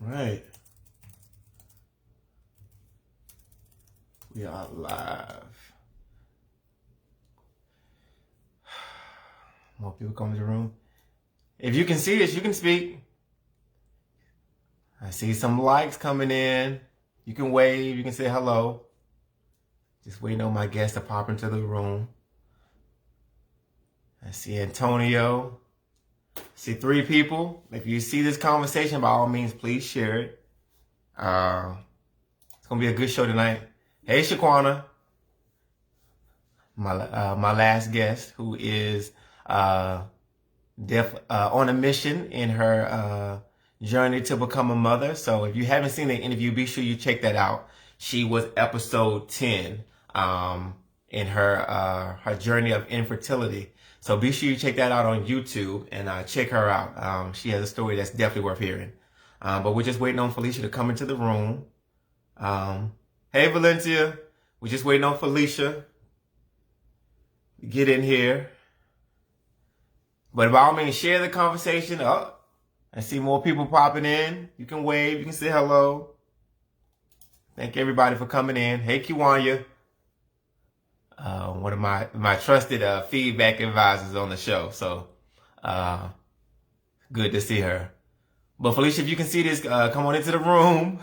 Right. We are live. More people come to the room. If you can see this, you can speak. I see some likes coming in. You can wave. You can say hello. Just waiting on my guest to pop into the room. I see Antonio. I see 3 people. If you see this conversation, by all means, please share it. It's going to be a good show tonight. Hey, Shaquana. My last guest, who is on a mission in her journey to become a mother. So if you haven't seen the interview, be sure you check that out. She was episode 10 in her journey of infertility. So be sure you check that out on YouTube and check her out. She has a story that's definitely worth hearing. But we're just waiting on Felicia to come into the room. Hey, Valencia. We're just waiting on Felicia to get in here. But by all means, share the conversation. Oh, I see more people popping in. You can wave. You can say hello. Thank everybody for coming in. Hey, Kiwanya. One of my trusted feedback advisors on the show. So good to see her. But Felicia, if you can see this, come on into the room.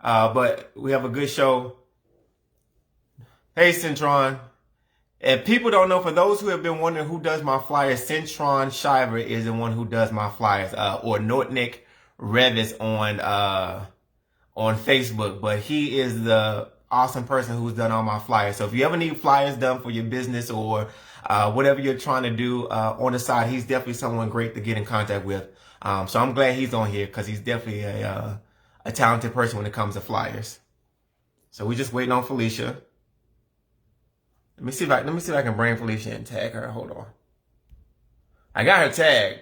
But we have a good show. Hey, Centron. If people don't know, for those who have been wondering who does my flyers, Centron Shiver is the one who does my flyers, or Notnik Revis on Facebook. But he is the awesome person who's done all my flyers. So if you ever need flyers done for your business or whatever you're trying to do on the side, he's definitely someone great to get in contact with. So I'm glad he's on here because he's definitely a talented person when it comes to flyers. So we're just waiting on Felicia. Let me see if I can bring Felicia and tag her. Hold on. I got her tagged,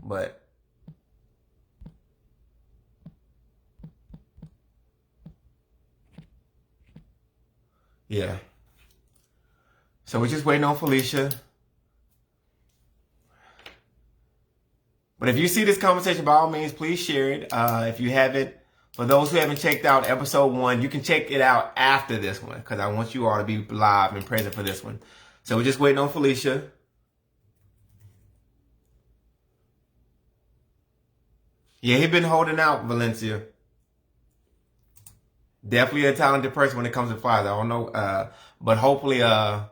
but yeah. So we're just waiting on Felicia. But if you see this conversation, by all means, please share it. If you haven't, for those who haven't checked out episode 1, you can check it out after this one because I want you all to be live and present for this one. So we're just waiting on Felicia. Yeah, he's been holding out, Valencia. Definitely a talented person when it comes to flyers. I don't know, but hopefully, more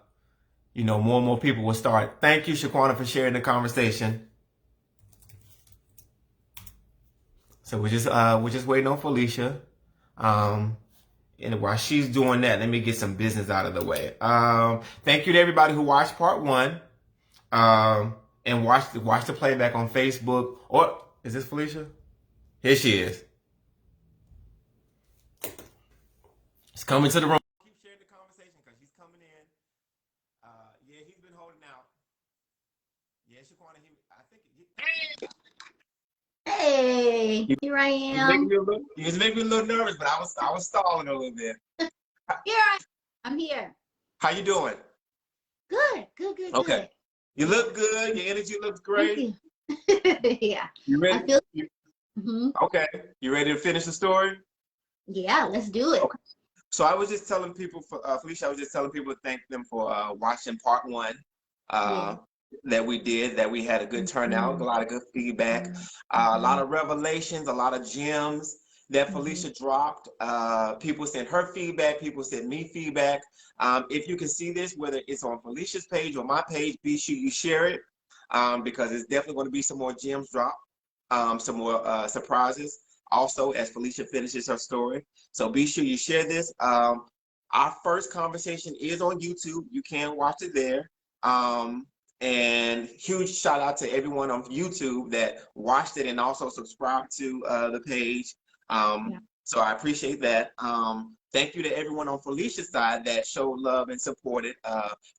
and more people will start. Thank you, Shaquana, for sharing the conversation. So we're just waiting on Felicia. And while she's doing that, let me get some business out of the way. Thank you to everybody who watched part 1. And watch the playback on Facebook. Or is this Felicia? Here she is. She's coming to the room. Keep sharing the conversation because she's coming in. Yeah, he's been holding out. Yeah, Shaquana, I think. Hey, here I am. You was making me a little nervous, but I was stalling a little bit. I'm here. How you doing? Good. Okay. Good. You look good. Your energy looks great. Thank you. Yeah. You ready? Mm-hmm. Okay. You ready to finish the story? Yeah, let's do it. Okay. So I was just telling people, Felicia, I was just telling people to thank them for watching part 1 that we did, that we had a good turnout, a lot of good feedback, a lot of revelations, a lot of gems that Felicia dropped. People sent her feedback, people sent me feedback. If you can see this, whether it's on Felicia's page or my page, be sure you share it because it's definitely going to be some more gems dropped, some more surprises. Also, as Felicia finishes her story. So be sure you share this. Our first conversation is on YouTube. You can watch it there. And huge shout out to everyone on YouTube that watched it and also subscribed to the page. So I appreciate that. Thank you to everyone on Felicia's side that showed love and supported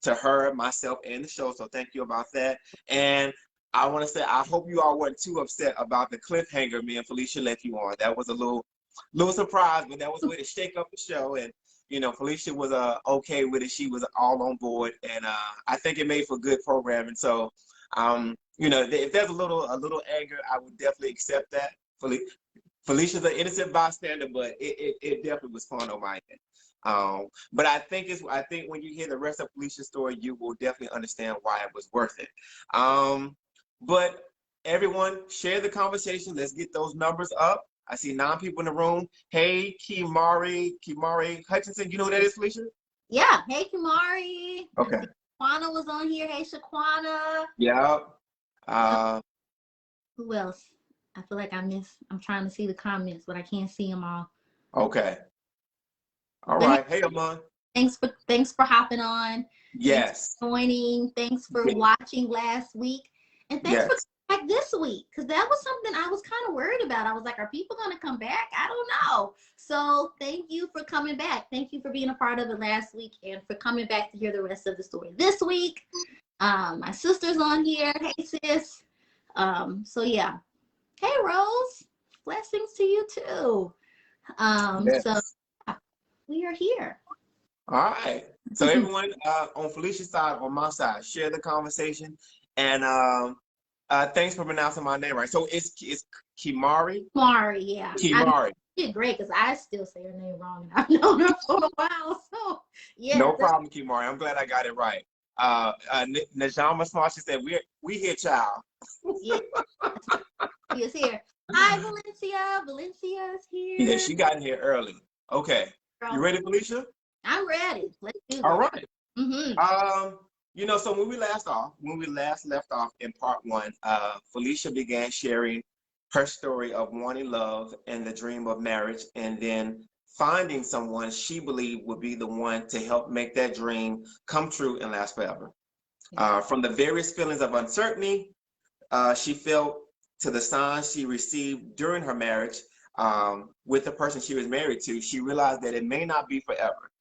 to her, myself, and the show. So thank you about that. And I want to say, I hope you all weren't too upset about the cliffhanger me and Felicia left you on. That was a little surprise, but that was a way to shake up the show. And Felicia was okay with it. She was all on board, and I think it made for good programming. So, if there's a little anger, I would definitely accept that. Felicia's an innocent bystander, but it definitely was fun on my end. But I think when you hear the rest of Felicia's story, you will definitely understand why it was worth it. But everyone, share the conversation. Let's get those numbers up. I see 9 people in the room. Hey, Kimari Hutchinson. You know who that is, Felicia? Yeah. Hey, Kimari. Okay. Shaquana was on here. Hey, Shaquana. Yeah. Who else? I feel like I'm trying to see the comments, but I can't see them all. Okay. All But right. Hey, Amon. Thanks for hopping on. Yes. Thanks for joining. Thanks for watching last week. And thanks for coming back this week. Because that was something I was kind of worried about. I was like, are people going to come back? I don't know. So thank you for coming back. Thank you for being a part of it last week and for coming back to hear the rest of the story this week. My sister's on here. Hey, sis. So yeah. Hey, Rose. Blessings to you too. So we are here. All right. So everyone on Felicia's side, on my side, share the conversation. And thanks for pronouncing my name right. So it's Kimari? Kimari, yeah. Kimari. She did great because I still say her name wrong and I've known her for a while. So yeah. No problem, Kimari. I'm glad I got it right. Najama Smart, she said, we here, child. Yeah. She is here. Hi, Valencia. Valencia's here. Yeah, she got in here early. Okay. You ready, Felicia? I'm ready. Let's do this. All right. Mm-hmm. So when we last left off in part 1, Felicia began sharing her story of wanting love and the dream of marriage, and then finding someone she believed would be the one to help make that dream come true and last forever. From the various feelings of uncertainty she felt to the signs she received during her marriage with the person she was married to, she realized that it may not be forever.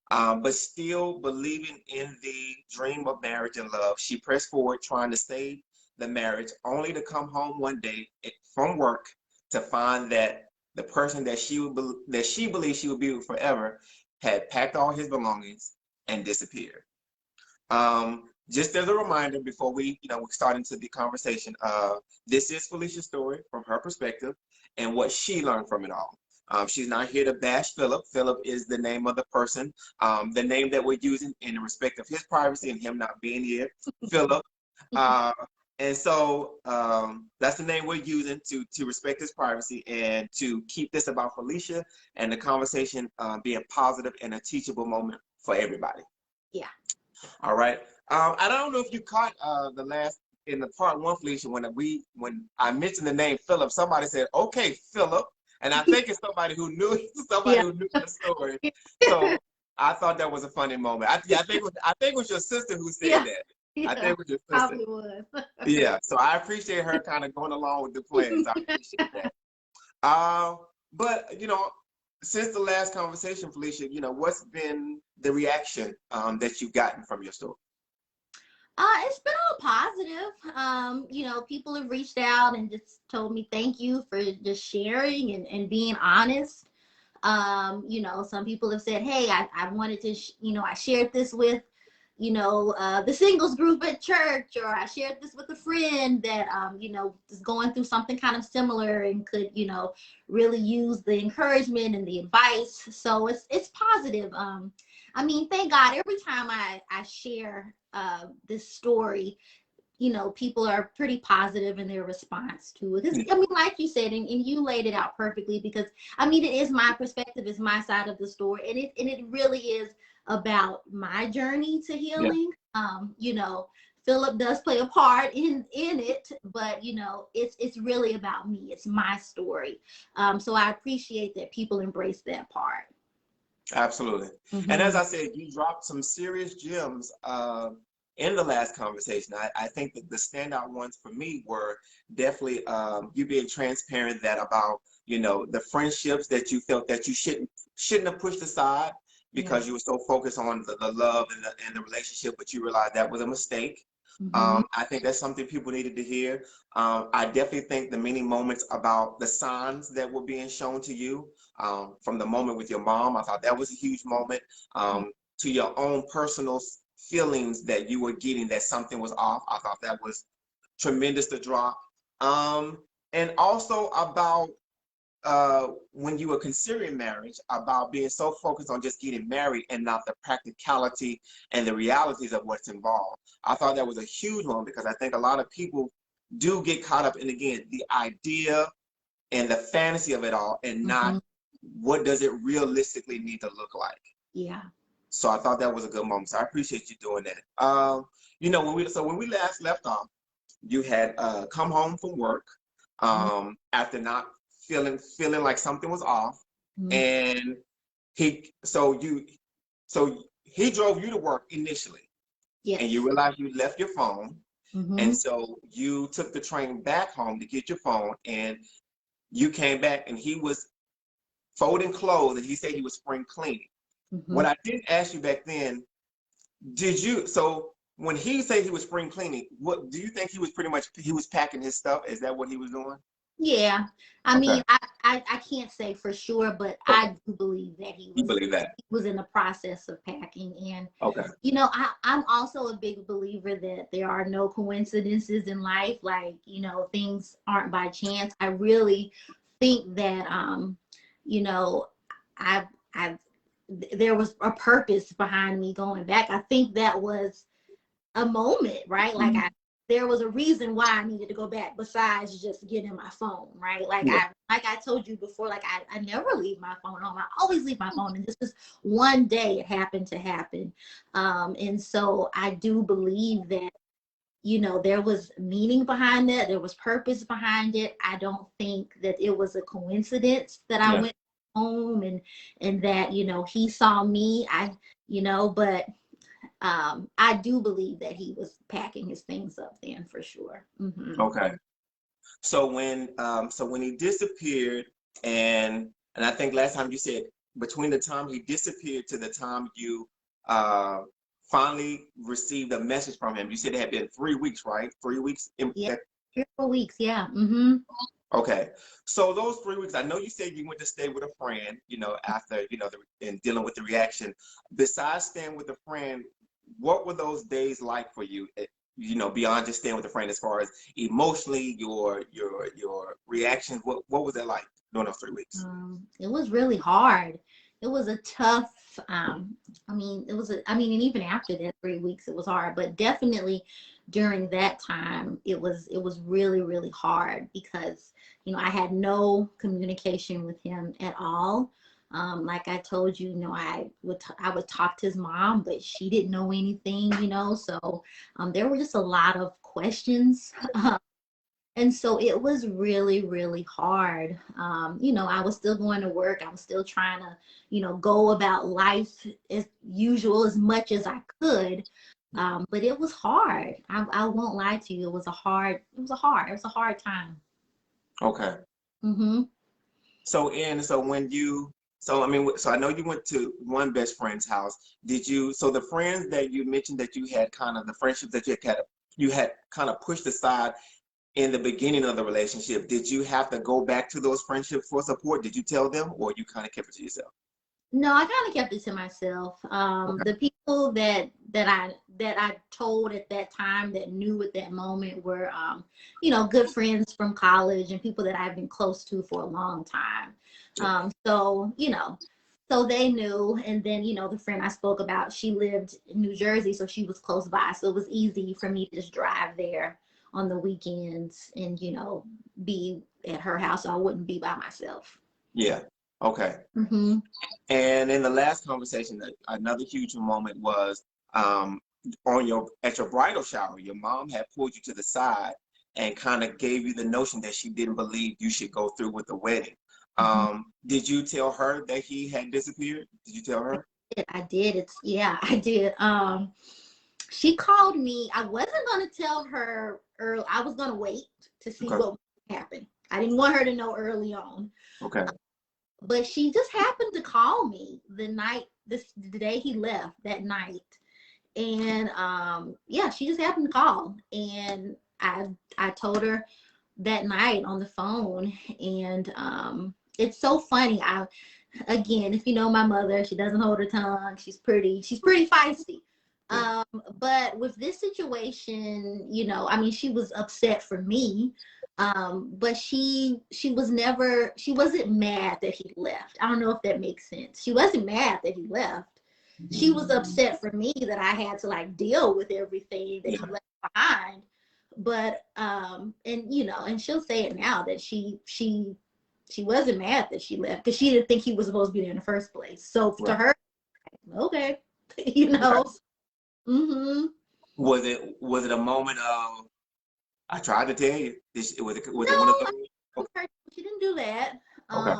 But still believing in the dream of marriage and love, she pressed forward trying to save the marriage, only to come home one day from work to find that the person that she believed she would be with forever had packed all his belongings and disappeared. Just as a reminder, before we start into the conversation, this is Felicia's story from her perspective and what she learned from it all. She's not here to bash Philip. Philip is the name of the person, the name that we're using in respect of his privacy and him not being here, Philip. And so that's the name we're using to respect his privacy and to keep this about Felicia and the conversation being positive and a teachable moment for everybody. Yeah. All right. I don't know if you caught in the part 1, Felicia, when I mentioned the name Philip, somebody said, "Okay, Philip," and I think it's somebody who knew the story. So I thought that was a funny moment. I think it was your sister who said that. I think it was your sister. Probably was. Yeah. So I appreciate her kind of going along with the plans. I appreciate that. But since the last conversation, Felicia, what's been the reaction that you've gotten from your story? It's been all positive. People have reached out and just told me thank you for just sharing and being honest. Some people have said, hey, I wanted to, I shared this with, the singles group at church, or I shared this with a friend that, is going through something kind of similar and could, really use the encouragement and the advice. So it's positive. Thank God every time I share this story, people are pretty positive in their response to it. Like you said, and you laid it out perfectly, because it is my perspective, it's my side of the story, and it really is about my journey to healing. Philip does play a part in it, but it's really about me. It's my story. So I appreciate that people embrace that part. Absolutely. And as I said, you dropped some serious gems in the last conversation. I think that the standout ones for me were definitely you being transparent about the friendships that you felt that you shouldn't have pushed aside because you were so focused on the love and the relationship, but you realized that was a mistake. I think that's something people needed to hear. I definitely think the many moments about the signs that were being shown to you from the moment with your mom, I thought that was a huge moment, to your own personal feelings that you were getting that something was off. I thought that was tremendous to drop. And also about when you were considering marriage, about being so focused on just getting married and not the practicality and the realities of what's involved. I thought that was a huge one because I think a lot of people do get caught up in, again, the idea and the fantasy of it all and not what does it realistically need to look like. Yeah. So I thought that was a good moment. So I appreciate you doing that. You know, when we last left off, you had come home from work after not feeling like something was off, and he drove you to work initially, and you realized you left your phone, and so you took the train back home to get your phone, and you came back and he was folding clothes, and he said he was spring cleaning. What I didn't ask you back then, so when he said he was spring cleaning, what do you think he was he was packing his stuff? Is that what he was doing? Yeah. I mean, I can't say for sure, but I do believe that he was in the process of packing. And, you know, I'm also a big believer that there are no coincidences in life. Like, you know, things aren't by chance. I really think that, you know, there was a purpose behind me going back. I think that was a moment, right? Like there was a reason why I needed to go back besides just getting my phone, right? Like I told you before, like I never leave my phone home. I always leave my phone, and just one day it happened to happen. And so I do believe that, you know, there was meaning behind that. There was purpose behind it. I don't think that it was a coincidence that I went home and that, you know, he saw me. But I do believe that he was packing his things up then for sure. Okay. So when he disappeared, and I think last time you said between the time he disappeared to the time you finally received a message from him, you said it had been 3 weeks, right? 3 weeks? Yeah, 3 or 4 weeks, yeah. Okay. So those 3 weeks, I know you said you went to stay with a friend, you know, after, you know, and dealing with the reaction. Besides staying with a friend, what were those days like for you? You know, beyond just staying with a friend, as far as emotionally, your reactions, what was that like during those 3 weeks? It was really hard. It was a tough, and even after that 3 weeks, it was hard, but definitely during that time, it was really, really hard because, you know, I had no communication with him at all. Like I told you, you know, I would talk to his mom, but she didn't know anything, you know, so there were just a lot of questions. And so it was really, really hard. You know, I was still going to work. I was still trying to, you know, go about life as usual as much as I could. But it was hard. I won't lie to you. It was a hard time. Okay. So I know you went to one best friend's house. So the friends that you mentioned that you had the friendships that you had kind of pushed aside in the beginning of the relationship, did you have to go back to those friendships for support? Did you tell them, or you kind of kept it to yourself? No, I kind of kept it to myself. The people that I told at that time that knew at that moment were, you know, good friends from college and people that I've been close to for a long time. So, you know, so they knew. And then, you know, the friend I spoke about, she lived in New Jersey, so she was close by. So it was easy for me to just drive there on the weekends and, you know, be at her house, so I wouldn't be by myself. Yeah. Okay. And in the last conversation, another huge moment was at your bridal shower. Your mom had pulled you to the side and kind of gave you the notion that she didn't believe you should go through with the wedding. Did you tell her that he had disappeared? Did you tell her? I did. I did. She called me. I wasn't going to tell her early. I was going to wait to see what would happen. I didn't want her to know early on. Okay. But she just happened to call me the day he left, that night. And she just happened to call. And I told her that night on the phone. And it's so funny. Again, if you know my mother, she doesn't hold her tongue. She's pretty feisty. But with this situation, you know, I mean, she was upset for me. But she wasn't mad that he left. I don't know if that makes sense. She wasn't mad that he left. She was upset for me that I had to like deal with everything that he left behind. But and you know, and she'll say it now that she wasn't mad that she left because she didn't think he was supposed to be there in the first place. So to her, okay, you know. Mm-hmm. Was it a moment of I tried to tell you? Was it one of those? Okay. She didn't do that. Okay.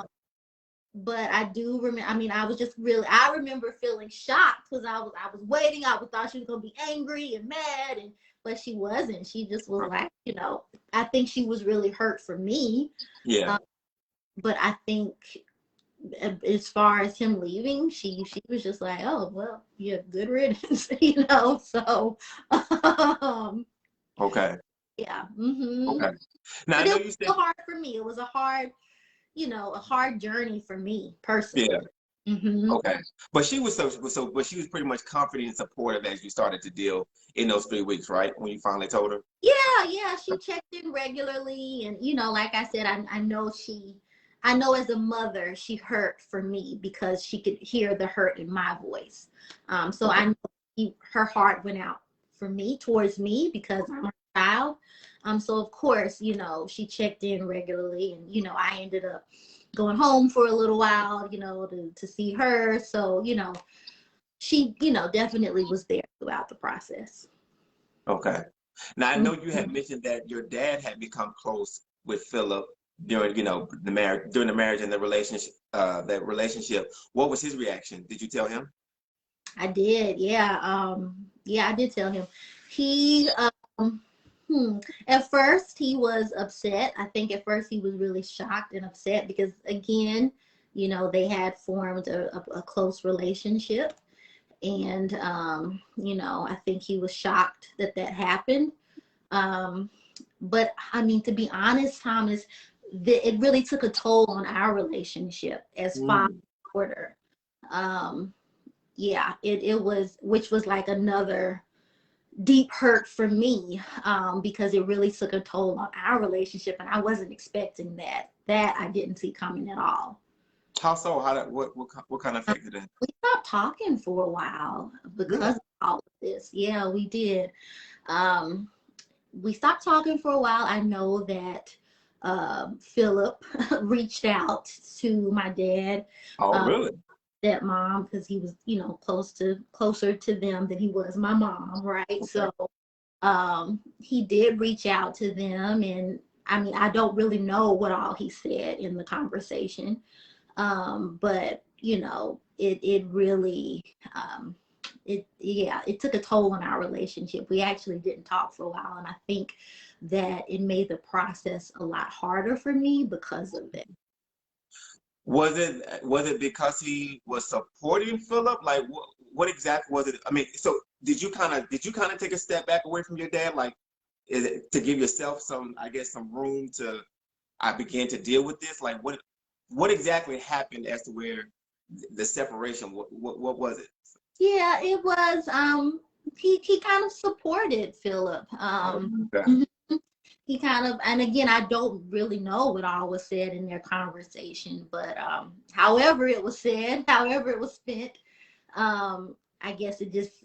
But I do remember. I mean, I remember feeling shocked because I was waiting. I thought she was gonna be angry and mad, but she wasn't. She just was like, you know, I think she was really hurt for me. Yeah. But I think as far as him leaving, she was just like, oh well, yeah, good riddance, you know. So, Okay. yeah. Mm-hmm. Okay. Now But I know it you was said hard for me. It was a hard journey for me personally. yeah. Mm-hmm. Okay. But she was but she was pretty much confident and supportive as you started to deal in those 3 weeks, right? When you finally told her. Yeah, she checked in regularly, and you know, like I said, I know as a mother, she hurt for me because she could hear the hurt in my voice. So I know her heart went out for me, towards me, because I'm her child. So of course, you know, she checked in regularly, and you know, I ended up going home for a little while, you know, to see her. So you know, she, you know, definitely was there throughout the process. Okay. Now I know you had mentioned that your dad had become close with Philip during, during the marriage and the relationship, that relationship. What was his reaction? Did you tell him? I did, yeah. Yeah, I did tell him. He at first he was upset. I think at first he was really shocked and upset because again, you know, they had formed a close relationship. And you know, I think he was shocked that happened. But I mean, to be honest, Thomas, it really took a toll on our relationship as father and daughter. Um, yeah, it was, which was like another deep hurt for me, because it really took a toll on our relationship, and I wasn't expecting that. That I didn't see coming at all. How so? What kind of effect did it? We stopped talking for a while because of all of this. Yeah, we did. Um, we stopped talking for a while. I know that Philip reached out to my dad, Oh, really? stepmom, because he was, you know, closer to them than he was my mom, right? Okay. So he did reach out to them, and I mean, I don't really know what all he said in the conversation, but you know, it really it took a toll on our relationship. We actually didn't talk for a while, and I think that it made the process a lot harder for me because of it. Was it because he was supporting Philip? Like what exactly was it? I mean, so did you kind of take a step back away from your dad, like is it to give yourself some, I guess, some room to I began to deal with this? Like what exactly happened as to where the separation? What was it? Yeah, it was he kind of supported Philip. Okay. He kind of, and again, I don't really know what all was said in their conversation, but however it was said, however it was spent, I guess it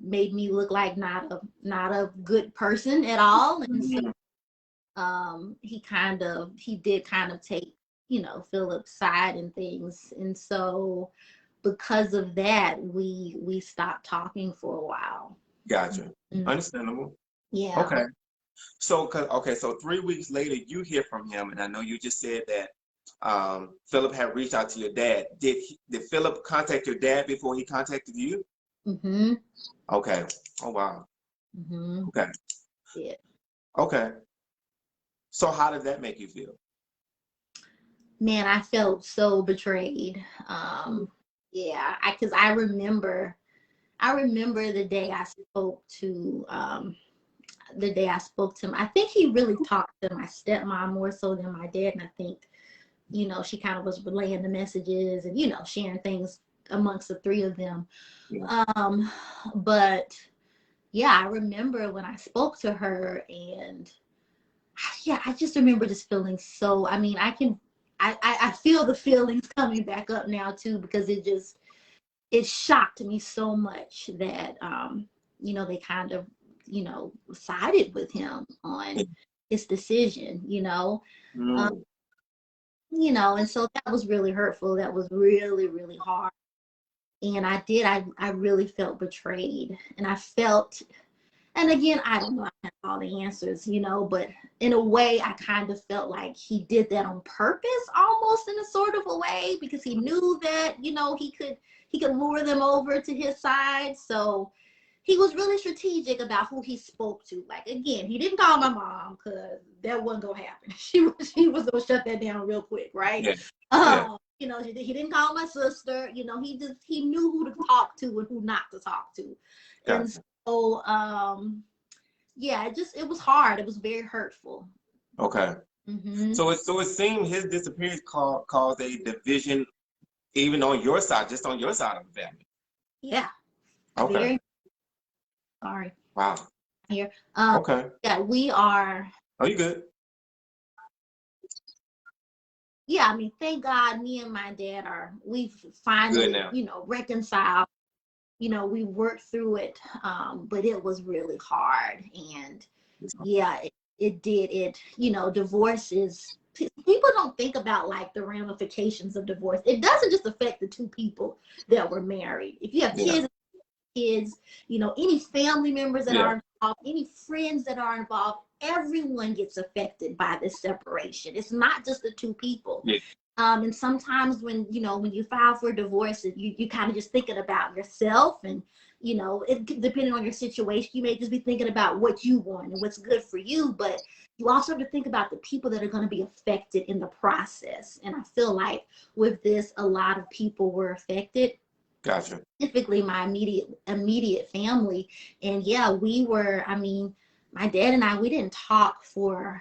made me look like not a good person at all. And so he did kind of take, you know, Philip's side and things. And so because of that, we stopped talking for a while. Gotcha. Understandable. Yeah. Okay. So 3 weeks later, you hear from him, and I know you just said that Philip had reached out to your dad. Did Philip contact your dad before he contacted you? Mm-hmm. Okay. Oh wow. Mm-hmm. Okay. Yeah. Okay. So how did that make you feel? Man, I felt so betrayed. Yeah, because I remember the day I spoke to him. I think he really talked to my stepmom more so than my dad, and I think, you know, she kind of was relaying the messages and, you know, sharing things amongst the three of them. Yeah. But yeah, I remember when I spoke to her and yeah, I just remember just feeling so, I mean, I feel the feelings coming back up now too, because it shocked me so much that, they kind of, sided with him on his decision, Mm. and so that was really hurtful. That was really, really hard. And I really felt betrayed, and I felt, and again, I don't know, I have all the answers, but in a way, I kind of felt like he did that on purpose, almost in a sort of a way, because he knew that, he could lure them over to his side. So he was really strategic about who he spoke to. Like, again, he didn't call my mom, because that wasn't gonna happen. She was gonna shut that down real quick, right? Yeah. Yeah. He didn't call my sister. He knew who to talk to and who not to talk to. And Gotcha. so, yeah, it was hard. It was very hurtful. Okay. Mm-hmm. So it seemed his disappearance caused a division even on your side, just on your side of the family. Yeah. Okay. Very sorry. Wow. Here. Okay. Yeah, we are. Oh, you good? Yeah, I mean, thank God, me and my dad we've Good finally, now. reconciled. We worked through it, but it was really hard. And yeah, it did. Divorce is, people don't think about like the ramifications of divorce. It doesn't just affect the two people that were married. If you have Yeah. kids, any family members that Yeah. are involved, any friends that are involved, everyone gets affected by this separation. It's not just the two people. Yeah. And sometimes when you file for divorce, you kind of just thinking about yourself, and depending on your situation, you may just be thinking about what you want and what's good for you, but you also have to think about the people that are going to be affected in the process. And I feel like with this, a lot of people were affected. Gotcha. Specifically my immediate family. And yeah, my dad and we didn't talk for,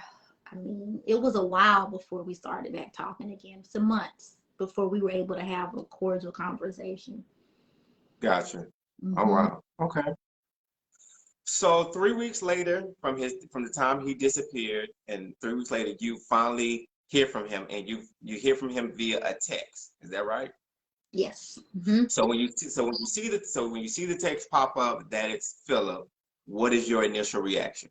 it was a while before we started back talking again. Some months before we were able to have a cordial conversation. Gotcha. Mm-hmm. Oh, wow. Okay. So 3 weeks later from the time he disappeared, and 3 weeks later you finally hear from him, and you hear from him via a text. Is that right? Yes. Mm-hmm. So when you see the text pop up that it's Philip, what is your initial reaction?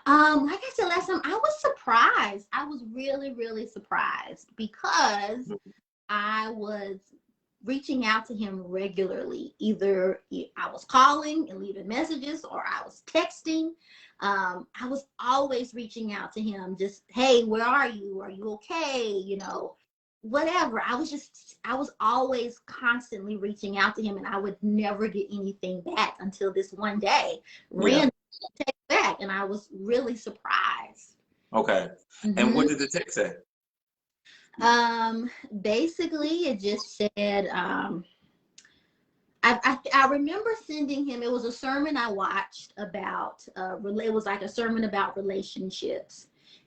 Like I said last time, I was surprised. I was really, really surprised, because I was reaching out to him regularly. Either I was calling and leaving messages, or I was texting. I was always reaching out to him, just, hey, where are you? Are you okay? Whatever. I was always constantly reaching out to him, and I would never get anything back until this one day, random text back, and I was really surprised. Okay. Mm-hmm. And what did the text say? Basically, it just said, I remember sending him, it was a sermon I watched about, it was like a sermon about relationships.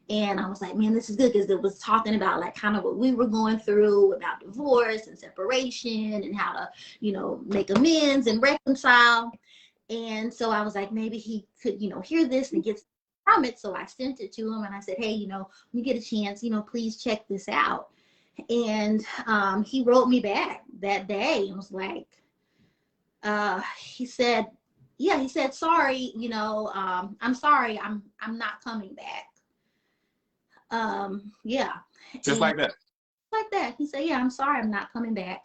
And I was like, man, this is good, because it was talking about like kind of what we were going through about divorce and separation, and how to, make amends and reconcile. And so I was like, maybe he could, hear this and get from it. So I sent it to him, and I said, hey, when you get a chance, please check this out. And he wrote me back that day and was like, he said, sorry, I'm sorry, I'm not coming back. Yeah. Just like that. Like that. He said, yeah, I'm sorry, I'm not coming back.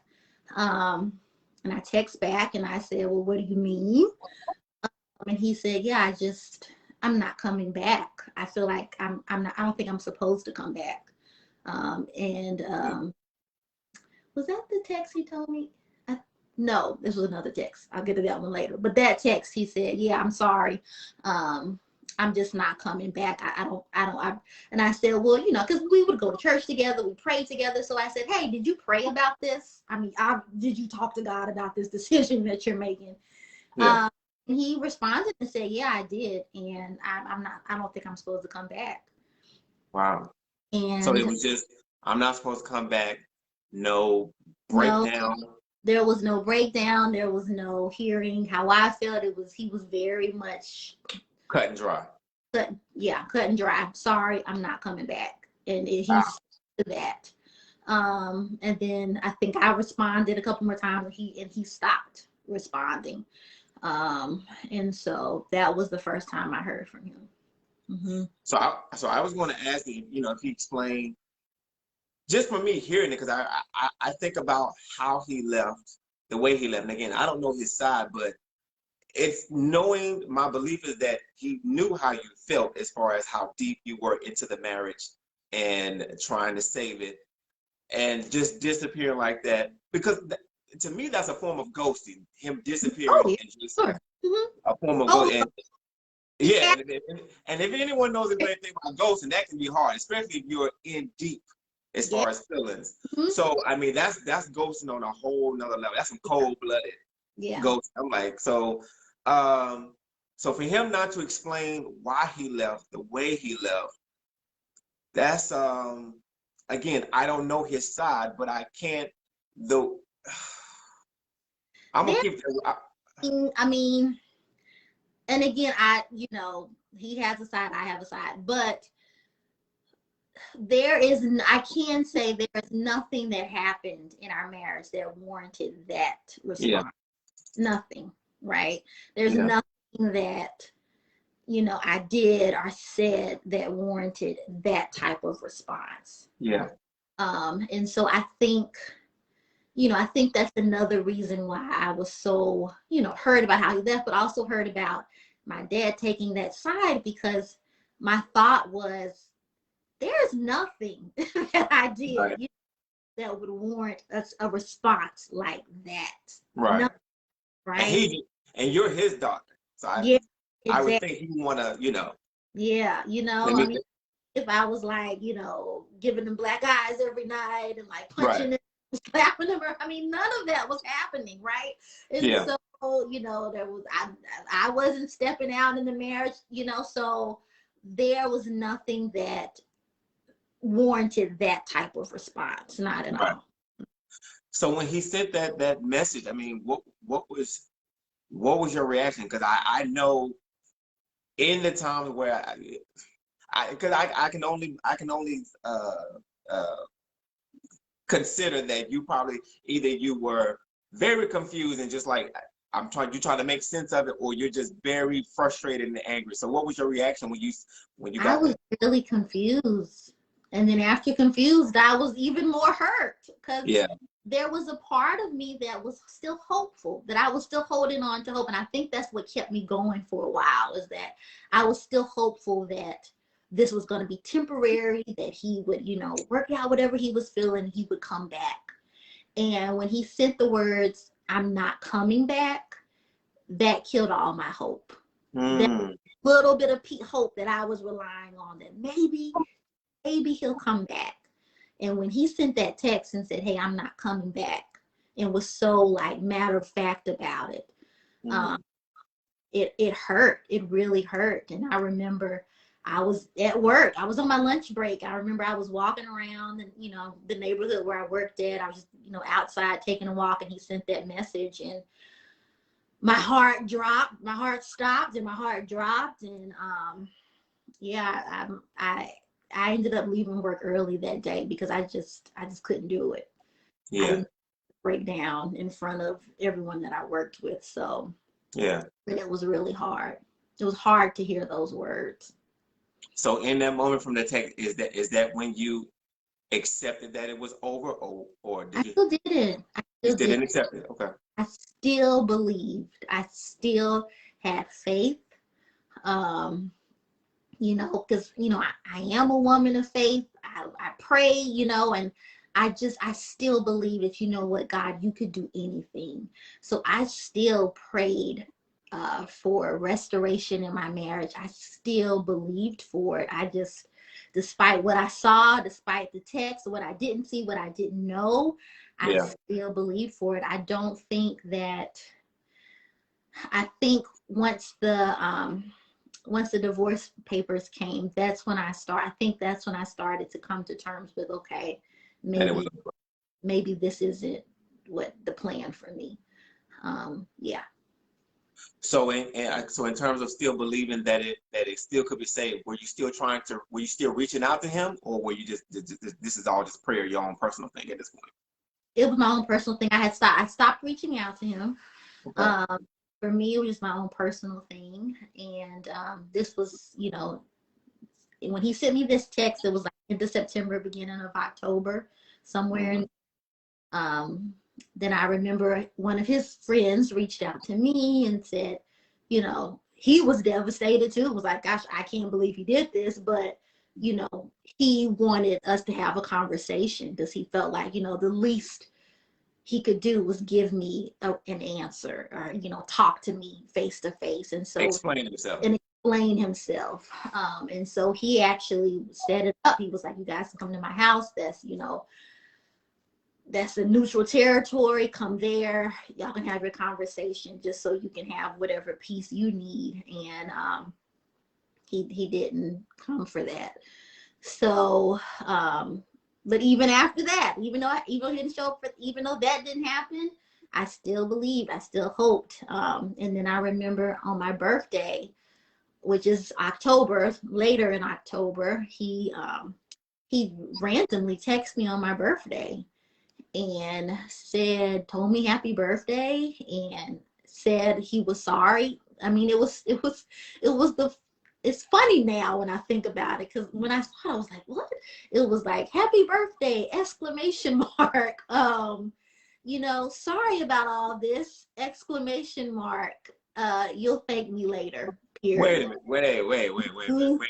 And I text back and I said, well, what do you mean? And he said, yeah, I'm not coming back. I feel like I'm not, I don't think I'm supposed to come back. Was that the text he told me? No, this was another text. I'll get to that one later. But that text, he said, yeah, I'm sorry. I'm just not coming back. And I said, well, because we would go to church together, we prayed together. So I said, hey, did you pray about this? Did you talk to God about this decision that you're making? Yeah. And he responded and said, yeah, I did. And I don't think I'm supposed to come back. Wow. And so it was just, I'm not supposed to come back. No breakdown. No, there was no breakdown. There was no hearing how I felt. He was very much Cut and dry. cut and dry. Sorry, I'm not coming back. And Wow. he's to that. And then I think I responded a couple more times, and he stopped responding. And so that was the first time I heard from him. Mm-hmm. So I was going to ask you, if he explained, just for me hearing it, because I think about how he left, the way he left. And again, I don't know his side, but it's knowing, my belief is that he knew how you felt as far as how deep you were into the marriage and trying to save it, and just disappearing like that. Because to me, that's a form of ghosting. Him disappearing Oh, yeah, and just sure. Mm-hmm. a form of Oh, ghosting. Yeah, and if anyone knows anything about ghosting, that can be hard, especially if you're in deep as yeah. far as feelings. Mm-hmm. So I mean, that's ghosting on a whole nother level. That's some cold-blooded Yeah. ghosting. I'm like, so for him not to explain why he left, the way he left, that's again, I don't know his side, but I can't. The I'm gonna keep. I mean, and again, he has a side, I have a side, but I can say there's nothing that happened in our marriage that warranted that response. Yeah. Nothing, right? There's Yeah. nothing that, I did or said that warranted that type of response. Yeah. And so I think that's another reason why I was so, hurt about how he left, but also hurt about my dad taking that side, because my thought was, there's nothing that I did, Right. that would warrant a response like that. Right. No, right? And you're his doctor. So Yeah, I would exactly. think he want to, Yeah, let I me, mean, if I was like, giving them black eyes every night and like punching right. them, slapping them, I mean, none of that was happening, right? And Yeah. so, there was, I wasn't stepping out in the marriage, so there was nothing that warranted that type of response, not at Right. all. So when he sent that message, I mean, what was your reaction? Because I know in the times where I can only consider that you probably either you were very confused and just like you trying to make sense of it, or you're just very frustrated and angry. So what was your reaction when you I got was that? really confused. And then after confused, I was even more hurt, because Yeah. there was a part of me that was still hopeful, that I was still holding on to hope. And I think that's what kept me going for a while, is that I was still hopeful that this was going to be temporary, that he would, work out whatever he was feeling, he would come back. And when he sent the words, "I'm not coming back," that killed all my hope. That little bit of hope that I was relying on, that maybe he'll come back. And when he sent that text and said, "Hey, I'm not coming back," and was so like matter of fact about it, it hurt. It really hurt. And I remember I was at work. I was on my lunch break. I remember I was walking around and, the neighborhood where I worked at. I was just, outside taking a walk, and he sent that message, and my heart dropped. My heart stopped and my heart dropped. And I ended up leaving work early that day, because I just couldn't do it. Yeah. I didn't break down in front of everyone that I worked with. So Yeah. and it was really hard. It was hard to hear those words. So in that moment from the text, is that when you accepted that it was over, or I did you? still didn't. You didn't accept it. Okay. I still believed. I still had faith. Because I am a woman of faith. I pray, and I still believe that, what, God, you could do anything. So I still prayed for restoration in my marriage. I still believed for it. I just, despite what I saw, despite the text, what I didn't see, what I didn't know, I still believed for it. I think once the divorce papers came, that's when I started to come to terms with, okay, maybe this isn't what the plan for me. Yeah. So in terms of still believing that it still could be saved, were you still reaching out to him, or were you just this is all just prayer, your own personal thing at this point? It was my own personal thing. I stopped reaching out to him. Okay. For me, it was just my own personal thing. And this was, when he sent me this text, it was like end of September, beginning of October, somewhere in then I remember one of his friends reached out to me and said, he was devastated too. It was like, gosh, I can't believe he did this. But, he wanted us to have a conversation because he felt like, the least he could do was give me an answer or, talk to me face to face. And so explain himself. And so he actually set it up. He was like, you guys can come to my house. That's a neutral territory. Come there. Y'all can have your conversation just so you can have whatever peace you need. And he didn't come for that. So, but even after that, even though he didn't show up even though that didn't happen, I still believed, I still hoped. And then I remember on my birthday, which is October, later in October, he randomly texted me on my birthday and told me happy birthday and said he was sorry. I mean, it's funny now when I think about it, because when I saw it, I was like, what? It was like, happy birthday, exclamation mark. Sorry about all this, exclamation mark. You'll thank me later. Period. Wait a minute.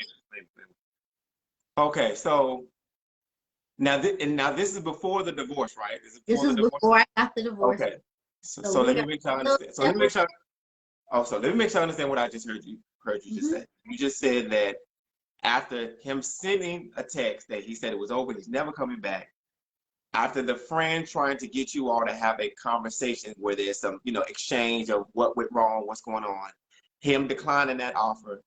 Okay, so now this is before the divorce, right? This is before I got the divorce. Okay. So let me make sure I understand. So let me make sure I understand what I just heard you just say. You just said that after him sending a text that he said it was over, he's never coming back. After the friend trying to get you all to have a conversation where there's some, exchange of what went wrong, what's going on, him declining that offer,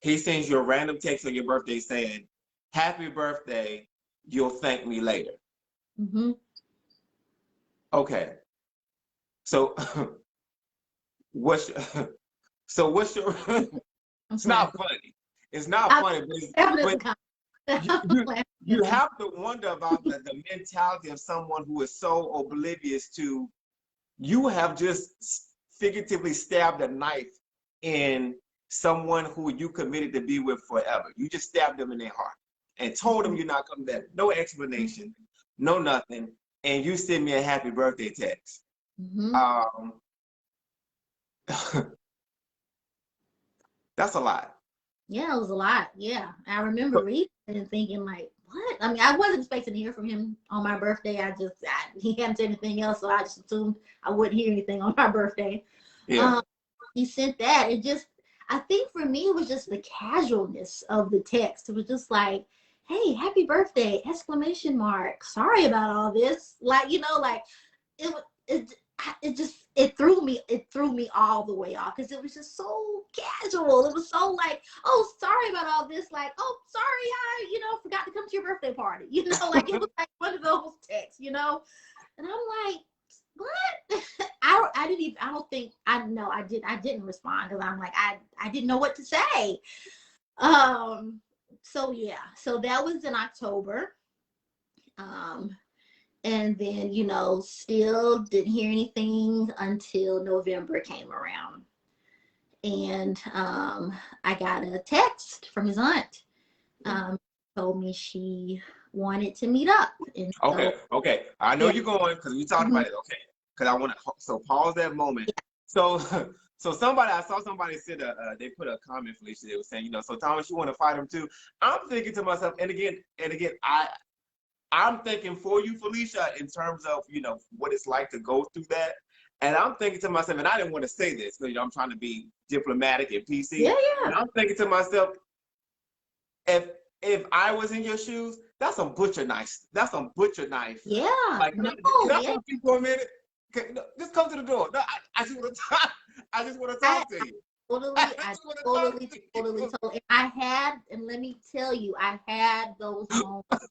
he sends you a random text on your birthday saying, happy birthday, you'll thank me later. Okay. So what's your it's not funny. It's not funny, but you have to wonder about the mentality of someone who is so oblivious to, you have just figuratively stabbed a knife in someone who you committed to be with forever. You just stabbed them in their heart and told them you're not coming back. No explanation, no nothing. And you send me a happy birthday text. That's a lot. Yeah, it was a lot. Yeah. I remember reading it and thinking like, what? I mean, I wasn't expecting to hear from him on my birthday. He hadn't said anything else, so I just assumed I wouldn't hear anything on my birthday. Yeah. He sent that. I think for me, it was just the casualness of the text. It was just like, hey, happy birthday, exclamation mark. Sorry about all this. It threw me all the way off, because it was just so casual. It was so like, oh, sorry about all this. Like, oh, sorry, I forgot to come to your birthday party. It was like one of those texts, And I'm like, what? I didn't respond, because I'm like, I didn't know what to say. So yeah, so that was in October. And then, still didn't hear anything until November came around. And I got a text from his aunt. Told me she wanted to meet up. And okay. I know you're going, because we talked about it. Okay. Because I want to, so pause that moment. Yeah. So I saw somebody said, they put a comment, Felicia, they were saying, so Thomas, you want to fight him too? I'm thinking to myself, and again, I'm thinking for you, Felicia, in terms of, what it's like to go through that. And I'm thinking to myself, and I didn't want to say this, because, I'm trying to be diplomatic and PC. Yeah. And I'm thinking to myself, if I was in your shoes, that's some butcher knife. Yeah. Like, can I talk to you for a minute? Just come to the door. No, I just want to talk to you. Totally told. And let me tell you, I had those moments.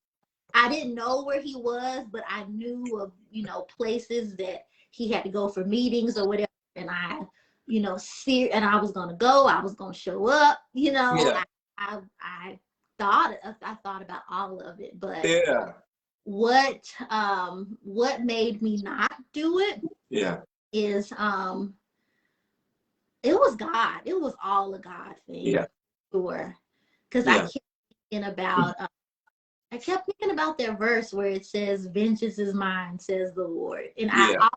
I didn't know where he was, but I knew of, places that he had to go for meetings or whatever. and and I was gonna go, I was gonna show up, Yeah. I thought about all of it, but Yeah. what made me not do it Yeah. is it was God. It was all a God thing. Yeah. Sure. Because Yeah. I kept thinking about that verse where it says, "Vengeance is mine," says the Lord. And Yeah.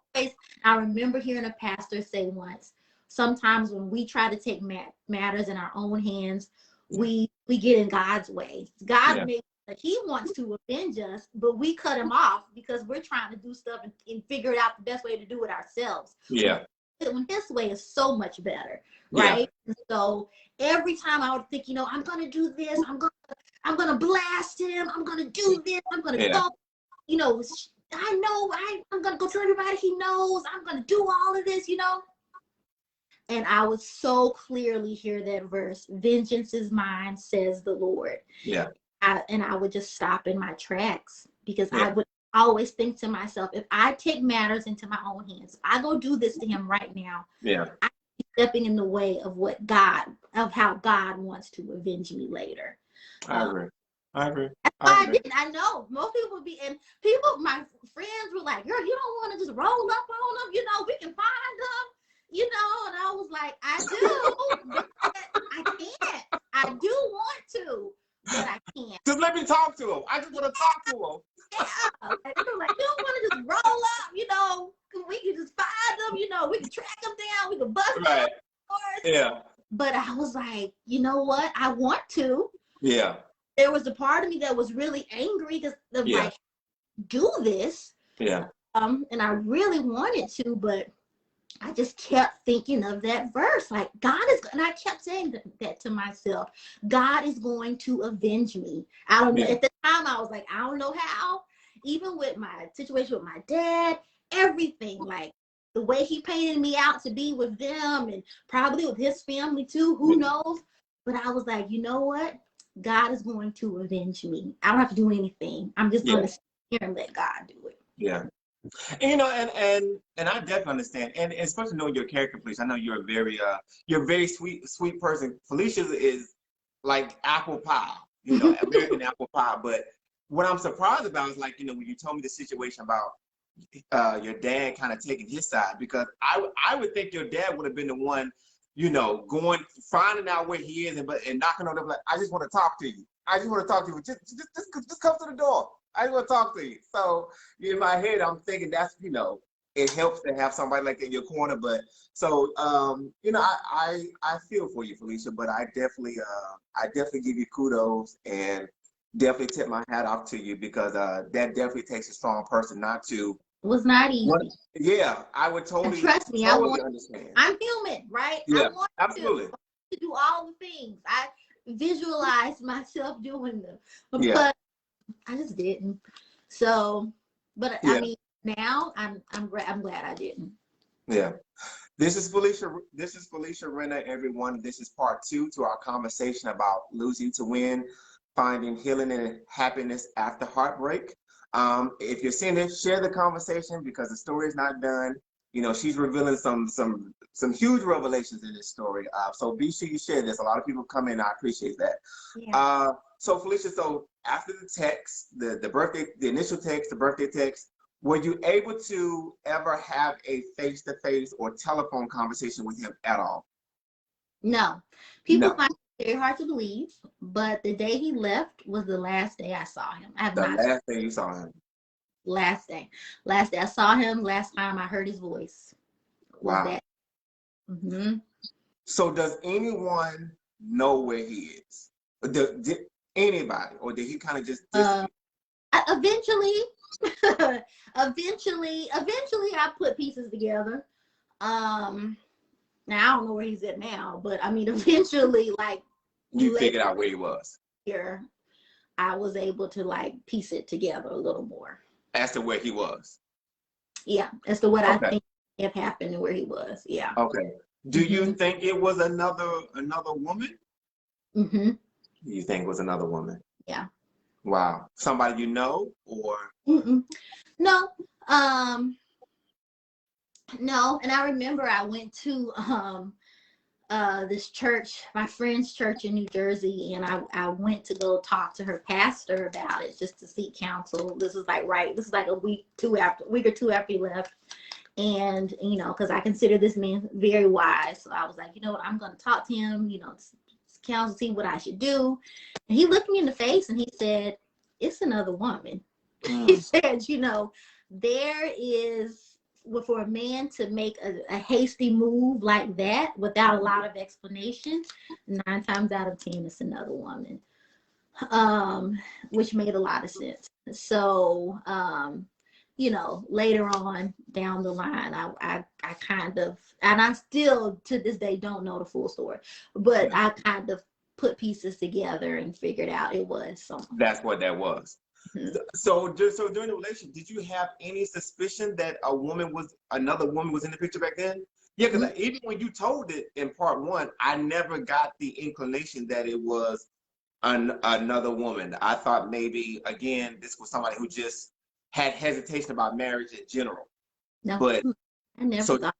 I remember hearing a pastor say once, sometimes when we try to take matters in our own hands, we get in God's way. God makes He wants to avenge us, but we cut him off because we're trying to do stuff and figure out the best way to do it ourselves. Yeah. When his way is so much better, right? Yeah. So every time I would think, I'm gonna do this, I'm gonna blast him, I'm gonna do this, I'm gonna go, I know I'm gonna go tell everybody he knows, I'm gonna do all of this, And I would so clearly hear that verse, "Vengeance is mine," says the Lord. Yeah. And I would just stop in my tracks because I would always think to myself, if I take matters into my own hands, if I go do this to him right now, I'm stepping in the way of how God wants to avenge me later. I agree. I didn't. I know most people would be, and my friends were like, "Girl, you don't want to just roll up on them, we can find them, and I was like, I do, but I can't. I do want to, but I can't. Just let me talk to him. I just want to talk to him. Yeah. And they were like, you don't want to just roll up, we can just find them, we can track them down, we can bust them. Right. Yeah. But I was like, you know what? I want to. Yeah. There was a part of me that was really angry because like, do this. Yeah. And I really wanted to, but I just kept thinking of that verse, like and I kept saying that to myself, God is going to avenge me. I don't know. At the time, I was like, I don't know how. Even with my situation with my dad, everything, like the way he painted me out to be with them and probably with his family too, who knows? But I was like, you know what? God is going to avenge me. I don't have to do anything. I'm just going to sit here and let God do it. Yeah. And, and I definitely understand, and especially knowing your character, Felicia. I know you're a very sweet person. Felicia is like apple pie, American apple pie. But what I'm surprised about is like, when you told me the situation about your dad kind of taking his side, because I would think your dad would have been the one, finding out where he is and knocking on the door, like, I just want to talk to you. I just want to talk to you. Just come to the door. I just want to talk to you. So in my head, I'm thinking that's, it helps to have somebody like that in your corner. But so, I feel for you, Felicia, but I definitely give you kudos and definitely tip my hat off to you, because that definitely takes a strong person not to. It was not easy. Yeah, I would totally. And trust me, understand. I'm human, right? Yeah, I want absolutely. to do all the things. I visualize myself doing them, but I just didn't. So, but I mean, now I'm glad I didn't. Yeah. This is Felicia Renner, everyone. This is part 2 to our conversation about losing to win, finding healing and happiness after heartbreak. If you're seeing this, share the conversation, because the story is not done. She's revealing some huge revelations in this story. So be sure you share this. A lot of people come in. I appreciate that. Yeah. So Felicia, after the text, the initial text, the birthday text, were you able to ever have a face-to-face or telephone conversation with him at all? No. People find it very hard to believe, but the day he left was the last day I saw him. Last day you saw him? Last day I saw him. Last time I heard his voice. Wow. Mm-hmm. So does anyone know where he is? Did anybody, or did he kind of just disappear? Eventually I put pieces together. Now I don't know where he's at now, but I mean, eventually, like, you figured out where he was. Here, I was able to like piece it together a little more as to where he was. Yeah, as to what I think had happened and where he was. Yeah. Okay. Do you think it was another woman? Mm-hmm. You think it was another woman? Yeah. Wow. Somebody you know, or? No. No, and I remember I went to this church, my friend's church in New Jersey, and I went to go talk to her pastor about it just to seek counsel. This is like a week or two after he left. And, you know, because I consider this man very wise. So I was like, you know what, I'm going to talk to him, you know, counsel, see what I should do. And he looked me in the face and he said, it's another woman. He said, you know, there is, for a man to make a hasty move like that without a lot of explanation, 9 times out of 10, it's another woman. Which made a lot of sense. So, you know, later on down the line, I kind of, and I still to this day don't know the full story, but I kind of put pieces together and figured out it was someone. That's what that was. Mm-hmm. So during the relationship, did you have any suspicion that another woman was in the picture back then? Yeah, because even when you told it in part 1, I never got the inclination that it was another woman. I thought maybe, again, this was somebody who just had hesitation about marriage in general. No, but I never thought.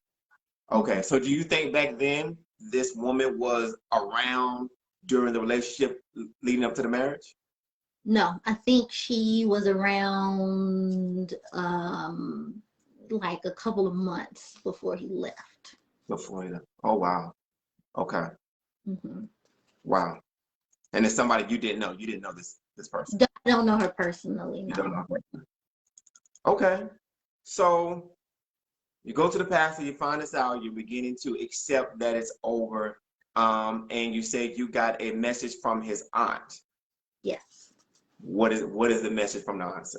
Okay, so do you think back then this woman was around during the relationship leading up to the marriage? No, I think she was around like a couple of months before he left. Before he left. Oh, wow. Okay. Mm-hmm. Wow. And it's somebody you didn't know. You didn't know this person. I don't know her personally. No. You don't know her. Okay. So you go to the pastor, you find this out, you're beginning to accept that it's over. And you say you got a message from his aunt. Yes. What is the message from the aunt?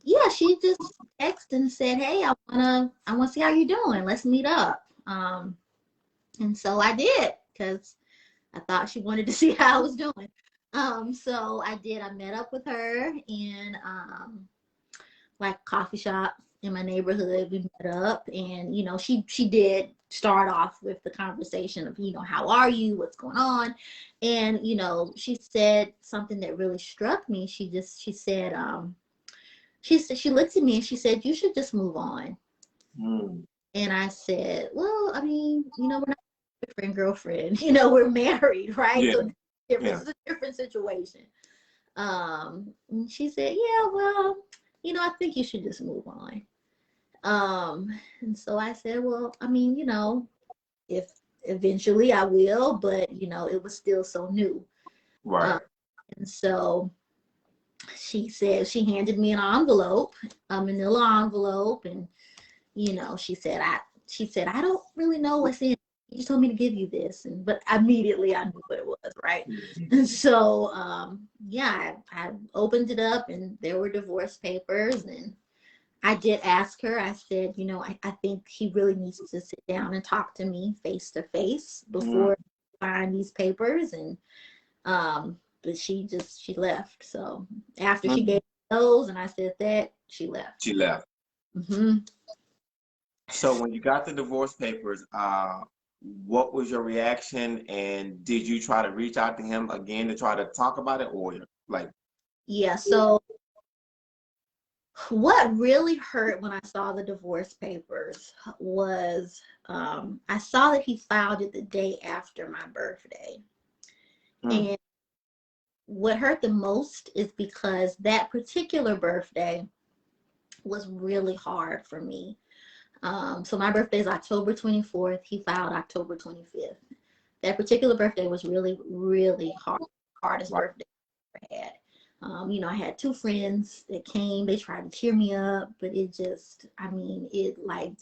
Yeah, she just texted and said, "Hey, I wanna see how you're doing. Let's meet up." And so I did, because I thought she wanted to see how I was doing. So I did. I met up with her in like a coffee shop in my neighborhood. We met up, and you know, she did start off with the conversation of, you know, how are you, what's going on, and you know, she said something that really struck me. She said she looked at me and she said, "You should just move on." And I said, "Well, I mean, you know, we're not boyfriend, girlfriend, you know, we're married, right?" Yeah. So it's a different situation. And she said, "Yeah, well, you know, I think you should just move on." And so I said, "Well, I mean, you know, if eventually I will, but you know, it was still so new." Right. And so she said, she handed me an envelope, a manila envelope, and you know, she said, I don't really know what's in it. He just told me to give you this. But immediately I knew what it was, right? And so, yeah, I opened it up and there were divorce papers. And I did ask her, I said, you know, I think he really needs to sit down and talk to me face to face before buying these papers. And, but she left. So after she gave those and I said that, she left. She left. Mm-hmm. So when you got the divorce papers, what was your reaction? And did you try to reach out to him again to try to talk about it, or like? Yeah, so what really hurt when I saw the divorce papers was I saw that he filed it the day after my birthday. And what hurt the most is because that particular birthday was really hard for me. So my birthday is October 24th. He filed October 25th. That particular birthday was really, really hard. Hardest birthday I ever had. You know, I had 2 friends that came. They tried to cheer me up, but it just, I mean, it like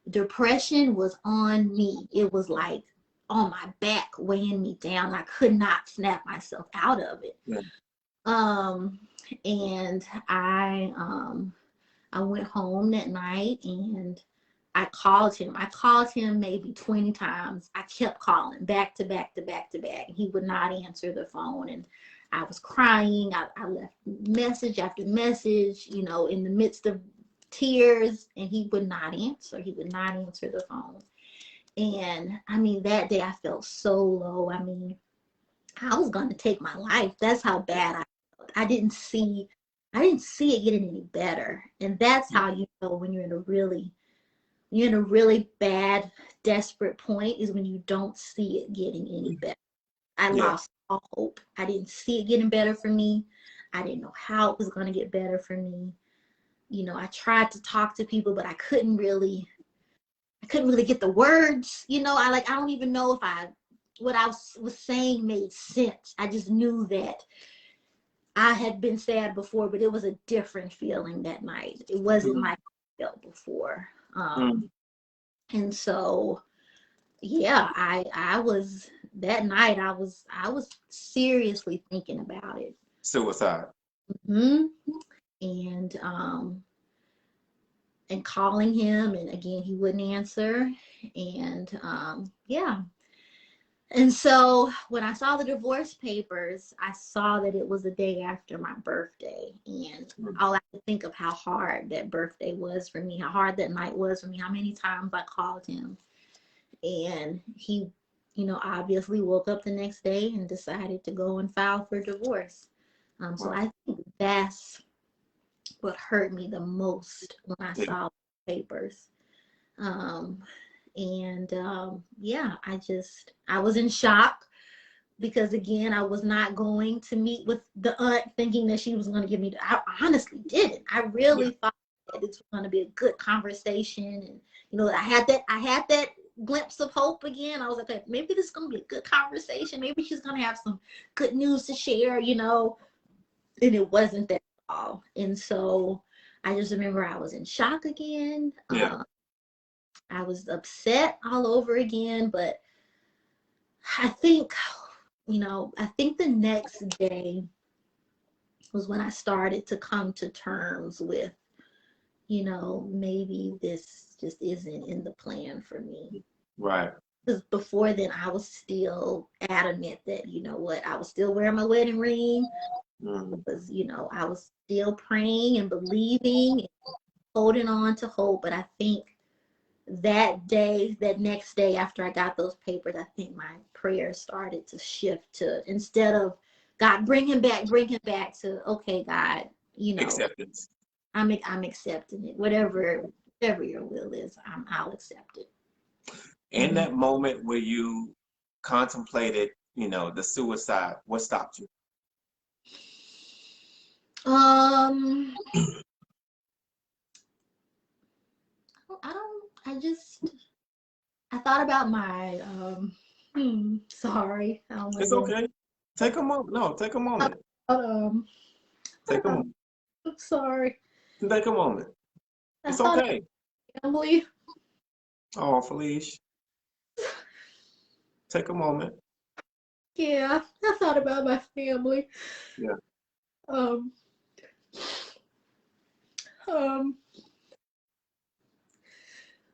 depression was on me. It was like on my back, weighing me down. I could not snap myself out of it. Yeah. And I went home that night and I called him maybe 20 times. I kept calling back to back to back to back. He would not answer the phone. And I was crying. I left message after message, you know, in the midst of tears, and he would not answer. He would not answer the phone. And I mean, that day I felt so low. I mean, I was going to take my life. That's how bad I felt. I didn't see it getting any better. And that's how you know when you're in a really you're in a really bad, desperate point is when you don't see it getting any better. I Yeah. lost all hope. I didn't see it getting better for me. I didn't know how it was going to get better for me. You know, I tried to talk to people, but I couldn't really get the words. You know, I don't even know if what I was saying made sense. I just knew that I had been sad before, but it was a different feeling that night. It wasn't like I felt before. And so, yeah, I was that night. I was seriously thinking about it. Suicide. Hmm. And calling him, and again he wouldn't answer. And yeah. And so when I saw the divorce papers, I saw that it was the day after my birthday. And all I could think of how hard that birthday was for me, how hard that night was for me, how many times I called him. And he, obviously woke up the next day and decided to go and file for divorce. So I think that's what hurt me the most when I saw the papers. Yeah, I was in shock because again, I was not going to meet with the aunt thinking that she was going to give me, I honestly didn't. I really thought that it was going to be a good conversation. And, I had that glimpse of hope again. I was like, okay, maybe this is going to be a good conversation. Maybe she's going to have some good news to share, and it wasn't that at all. And so I just remember I was in shock again. Yeah. I was upset all over again, but I think, the next day was when I started to come to terms with, maybe this just isn't in the plan for me. Right. Because before then, I was still adamant that, I was still wearing my wedding ring. Because, I was still praying and believing and holding on to hope. But I think that next day after I got those papers, I think my prayers started to shift to, instead of God, bring him back to, okay, God, acceptance. I'm accepting it. Whatever your will is, I'll accept it. In that moment where you contemplated, the suicide, what stopped you? I thought about my sorry. It's okay. Take a moment. No, take a moment. Take a moment. I'm sorry. Take a moment. It's okay. Family. Oh, Felicia. Take a moment. Yeah, I thought about my family. Yeah.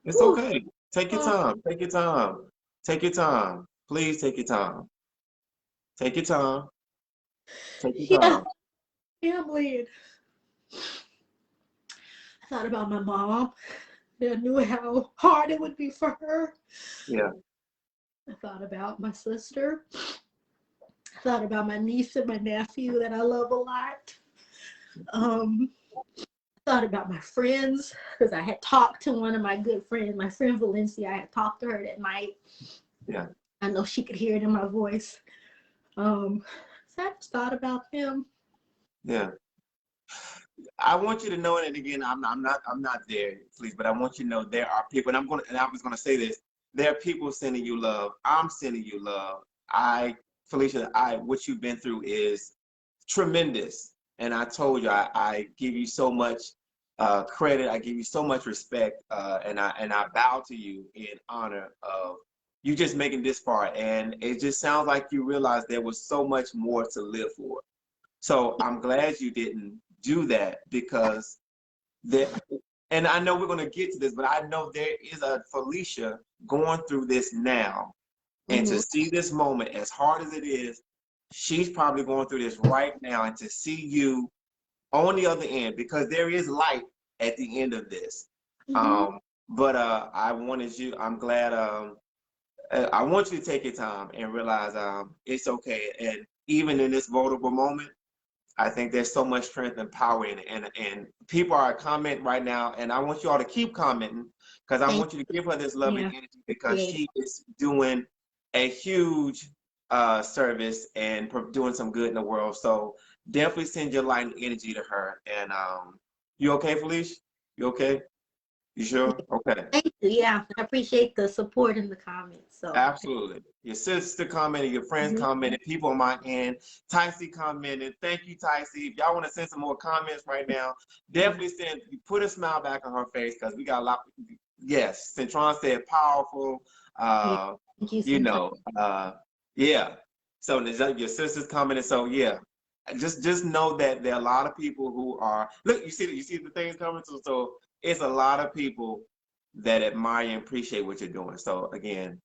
It's okay. Take your time. Take your time. Take your time. Please take your time. Take your time. Take your time. Family. I thought about my mom. I knew how hard it would be for her. Yeah. I thought about my sister. I thought about my niece and my nephew that I love a lot. I thought about my friends because I had talked to one of my good friends, my friend Valencia. I had talked to her that night. Yeah. I know she could hear it in my voice. So I just thought about them. Yeah. I want you to know, and again, I'm not there, please, but I want you to know there are people, and I was gonna say this. There are people sending you love. I'm sending you love. Felicia, what you've been through is tremendous, and I told you I give you so much credit. I give you so much respect, and I bow to you in honor of you just making this far. And it just sounds like you realize there was so much more to live for. So I'm glad you didn't do that, because and I know we're going to get to this, but I know there is a Felicia going through this now. And to see this moment, as hard as it is, she's probably going through this right now. And to see you on the other end, because there is light at the end of this. But I'm glad, I want you to take your time and realize it's okay. And even in this vulnerable moment, I think there's so much strength and power in it. And people are commenting right now, and I want you all to keep commenting because I want you to give her this love and energy because she is doing a huge service and doing some good in the world. So definitely send your light and energy to her. And you okay, Felicia? You okay? You sure? Okay. Thank you. Yeah, I appreciate the support in the comments. So Absolutely. Your sister commented, your friends commented, people on my end. Ticey commented. Thank you, Ticey. If y'all want to send some more comments right now, definitely put a smile back on her face because we got a lot. Yes, Centron said powerful. Thank you, Centron. Yeah. So your sister's commented. So yeah, just know that there are a lot of people who are look. You see the things coming. So it's a lot of people that admire and appreciate what you're doing. So again,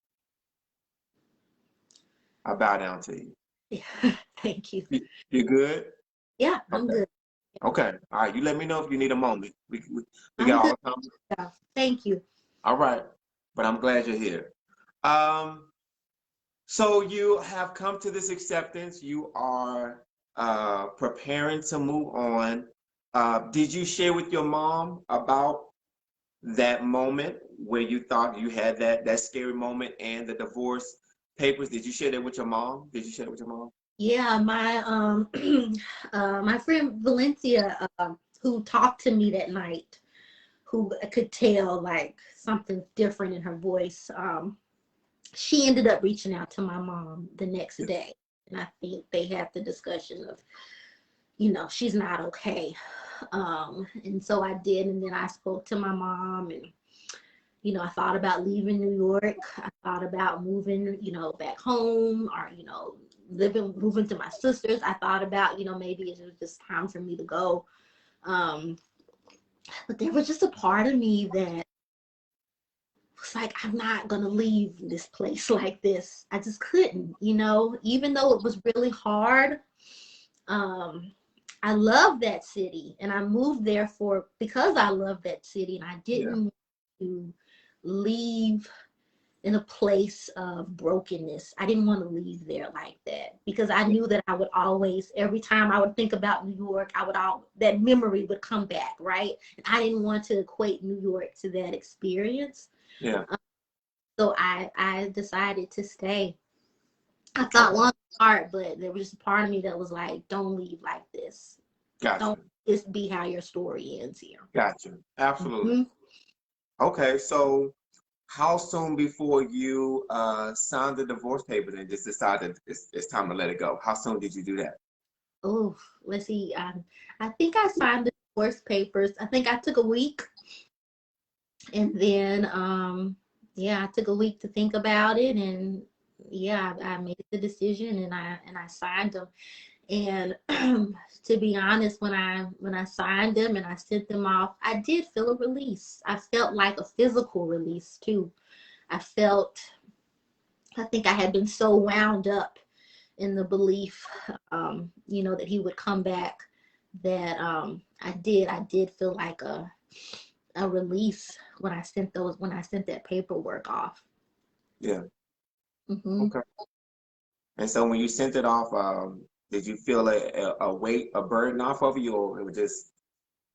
I bow down to you. Yeah, thank you. You good? Yeah, I'm good. Okay. All right. You let me know if you need a moment. We I'm got good. all the time. Yeah, thank you. All right. But I'm glad you're here. So you have come to this acceptance. You are preparing to move on. Did you share with your mom about that moment where you thought you had that scary moment and the divorce papers? Did you share that with your mom? Did you share it with your mom? Yeah, my my friend Valencia, who talked to me that night, who could tell like something different in her voice. She ended up reaching out to my mom the next day, and I think they had the discussion of, she's not okay. And so I did, and then I spoke to my mom, and I thought about leaving New York. I thought about moving, back home, or moving to my sister's. I thought about, maybe it was just time for me to go. But there was just a part of me that was like, I'm not gonna leave this place like this. I just couldn't, even though it was really hard. I love that city, and I moved there because I love that city, and I didn't want to leave in a place of brokenness. I didn't want to leave there like that because I knew that I would always, every time I would think about New York, that memory would come back, right? And I didn't want to equate New York to that experience. Yeah. So I decided to stay. I thought long and hard, but there was just a part of me that was like, don't leave like this. Gotcha. Don't just be how your story ends here. Gotcha. Absolutely. Okay, so how soon before you signed the divorce papers and just decided it's time to let it go? How soon did you do that? Oh, let's see. I think I signed the divorce papers. I think I took a week, and then I took a week to think about it, and I made the decision, and I signed them. And to be honest, when I signed them and I sent them off, I did feel a release. I felt like a physical release too. I think I had been so wound up in the belief, that he would come back, that I did feel like a release when I sent that paperwork off. Yeah. Okay. And so when you sent it off, did you feel a weight, a burden off of you, or it was just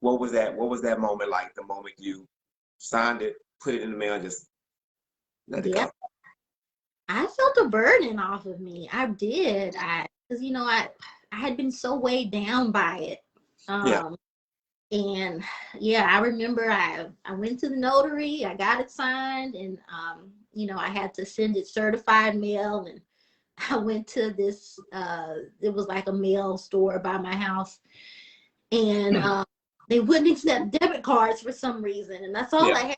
what was that moment like? The moment you signed it, put it in the mail, and just let it go. I felt a burden off of me. I did. Because I had been so weighed down by it. And I remember I went to the notary, I got it signed, and I had to send it certified mail, and I went to this it was like a mail store by my house, and they wouldn't accept debit cards for some reason, and that's all I had.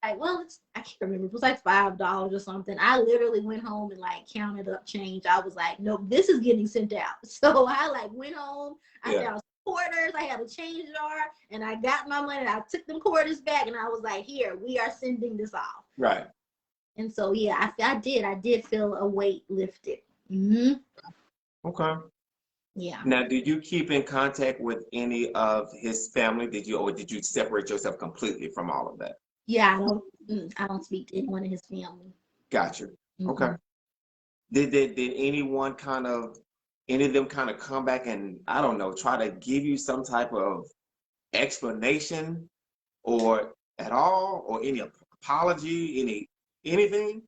Like, well, I can't remember. It was like $5 or something. I literally went home and like counted up change. I was like, nope, this is getting sent out. So I like went home. I found quarters. I had a change jar, and I got my money. I took them quarters back, and I was like, here, we are sending this off. Right. And so I did feel a weight lifted. Okay. Yeah. Now, did you keep in contact with any of his family? Did you separate yourself completely from all of that? Yeah, I don't speak to anyone in his family. Gotcha. Okay. Did anyone kind of any of them kind of come back and, I don't know, try to give you some type of explanation or at all, or any apology, anything?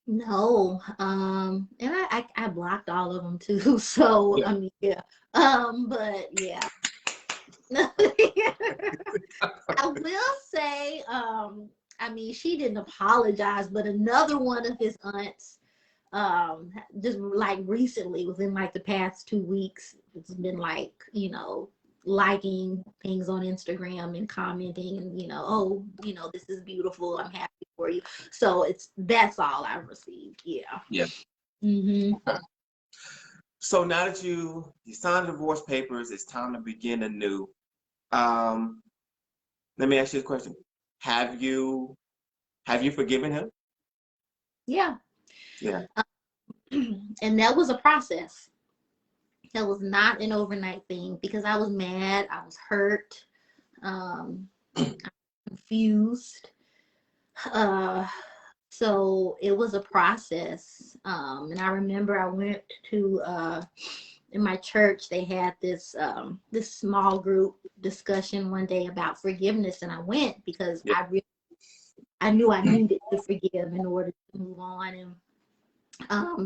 No. And I blocked all of them too. So Yeah. I mean, yeah. But yeah. I will say, I mean, she didn't apologize, but another one of his aunts, just like recently, within like the past 2 weeks, it's been like, liking things on Instagram and commenting and, oh, this is beautiful. I'm happy for you. So that's all I've received. Yeah. Yeah. Mm-hmm. Okay. So now that you signed the divorce papers, it's time to begin anew. Let me ask you a question. Have you forgiven him? Yeah. Yeah. And that was a process. That was not an overnight thing because I was mad. I was hurt. I'm confused. So it was a process. And I remember I went to in my church, they had this small group discussion one day about forgiveness, and I went because I knew I needed to forgive in order to move on. And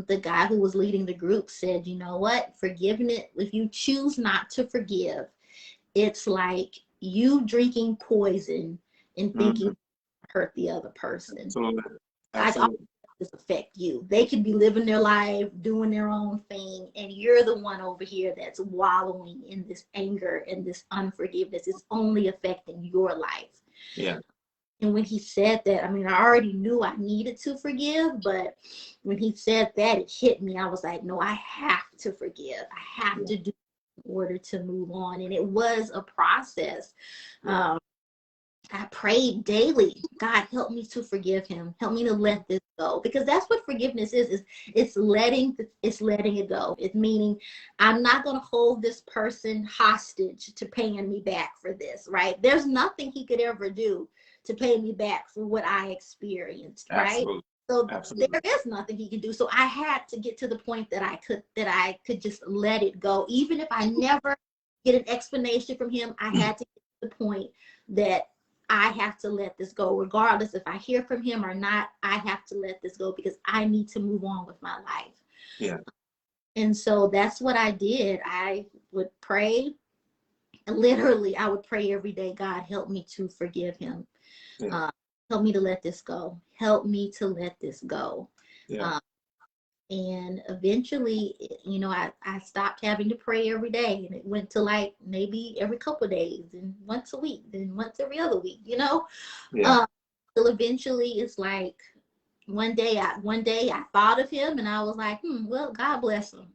the guy who was leading the group said, you know what, forgiveness, if you choose not to forgive, it's like you drinking poison and thinking hurt the other person. Absolutely. Like, all this affect you. They could be living their life, doing their own thing, and you're the one over here that's wallowing in this anger and this unforgiveness. It's only affecting your life. Yeah. And when he said that, I mean, I already knew I needed to forgive, but when he said that, it hit me. I was like, no, I have to forgive. I have to do it in order to move on. And it was a process. I prayed daily. God, help me to forgive him. Help me to let this go. Because that's what forgiveness is it's letting it go. It's meaning I'm not going to hold this person hostage to paying me back for this, right? There's nothing he could ever do to pay me back for what I experienced, right? Absolutely. So Absolutely. there is nothing he can do. So I had to get to the point that I could just let it go. Even if I never get an explanation from him, I had to get to the point that I have to let this go, regardless if I hear from him or not. I have to let this go because I need to move on with my life. Yeah. And so that's what I did. I would pray. Literally, I would pray every day, God, help me to forgive him. Yeah. Help me to let this go. Help me to let this go. Yeah. And eventually, I stopped having to pray every day, and it went to like maybe every couple of days, and once a week, then once every other week, Yeah. Till eventually it's like one day I thought of him and I was like, well, God bless him.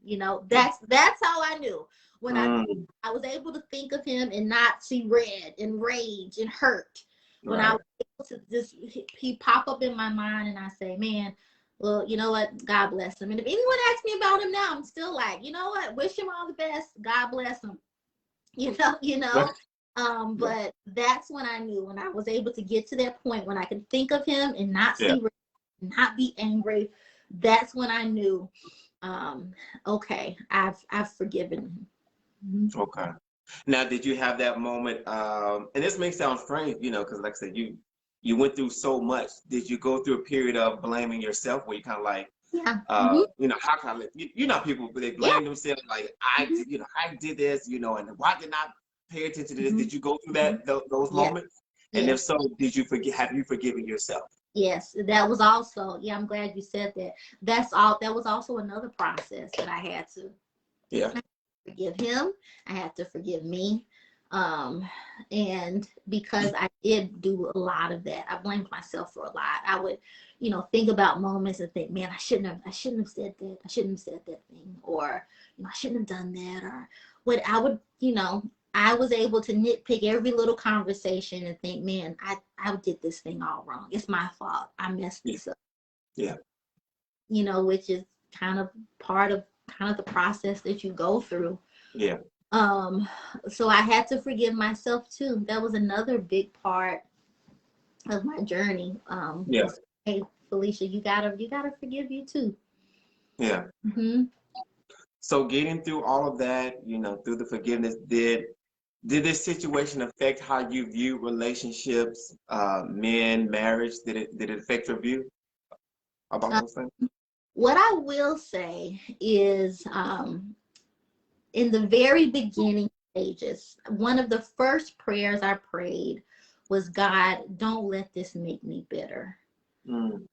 That's how I knew. When I was able to think of him and not see red and rage and hurt. When I was able to just, he pop up in my mind and I say, man, well, you know what? God bless him. And if anyone asks me about him now, I'm still like, you know what? Wish him all the best. God bless him. But that's when I knew, when I was able to get to that point when I could think of him and not see, not be angry. That's when I knew, okay, I've forgiven him. Mm-hmm. Okay. Now, did you have that moment? And this may sound strange, because like I said, you went through so much. Did you go through a period of blaming yourself, where you kind of like, how can I let people, they blame themselves, like I did this, and why did I pay attention to this? Did you go through those moments? And if so, have you forgiven yourself? Yes, that was also, I'm glad you said that. That was also another process that I had to forgive him. I had to forgive me. And because I did do a lot of that, I blamed myself for a lot. I would, think about moments and think, man, I shouldn't have said that. I shouldn't have said that thing, or, I shouldn't have done that, or what I would, I was able to nitpick every little conversation and think, man, I did this thing all wrong. It's my fault. I messed this up. Yeah. Which is kind of part of the process that you go through. Yeah. So I had to forgive myself too. That was another big part of my journey. Was, hey, Felicia, you gotta forgive you too. Yeah. Mm-hmm. So getting through all of that, you know, through the forgiveness, did this situation affect how you view relationships, men, marriage? Did it affect your view about Uh, those things? what I will say is, in the very beginning stages, one of the first prayers I prayed was, God, don't let this make me bitter. Mm.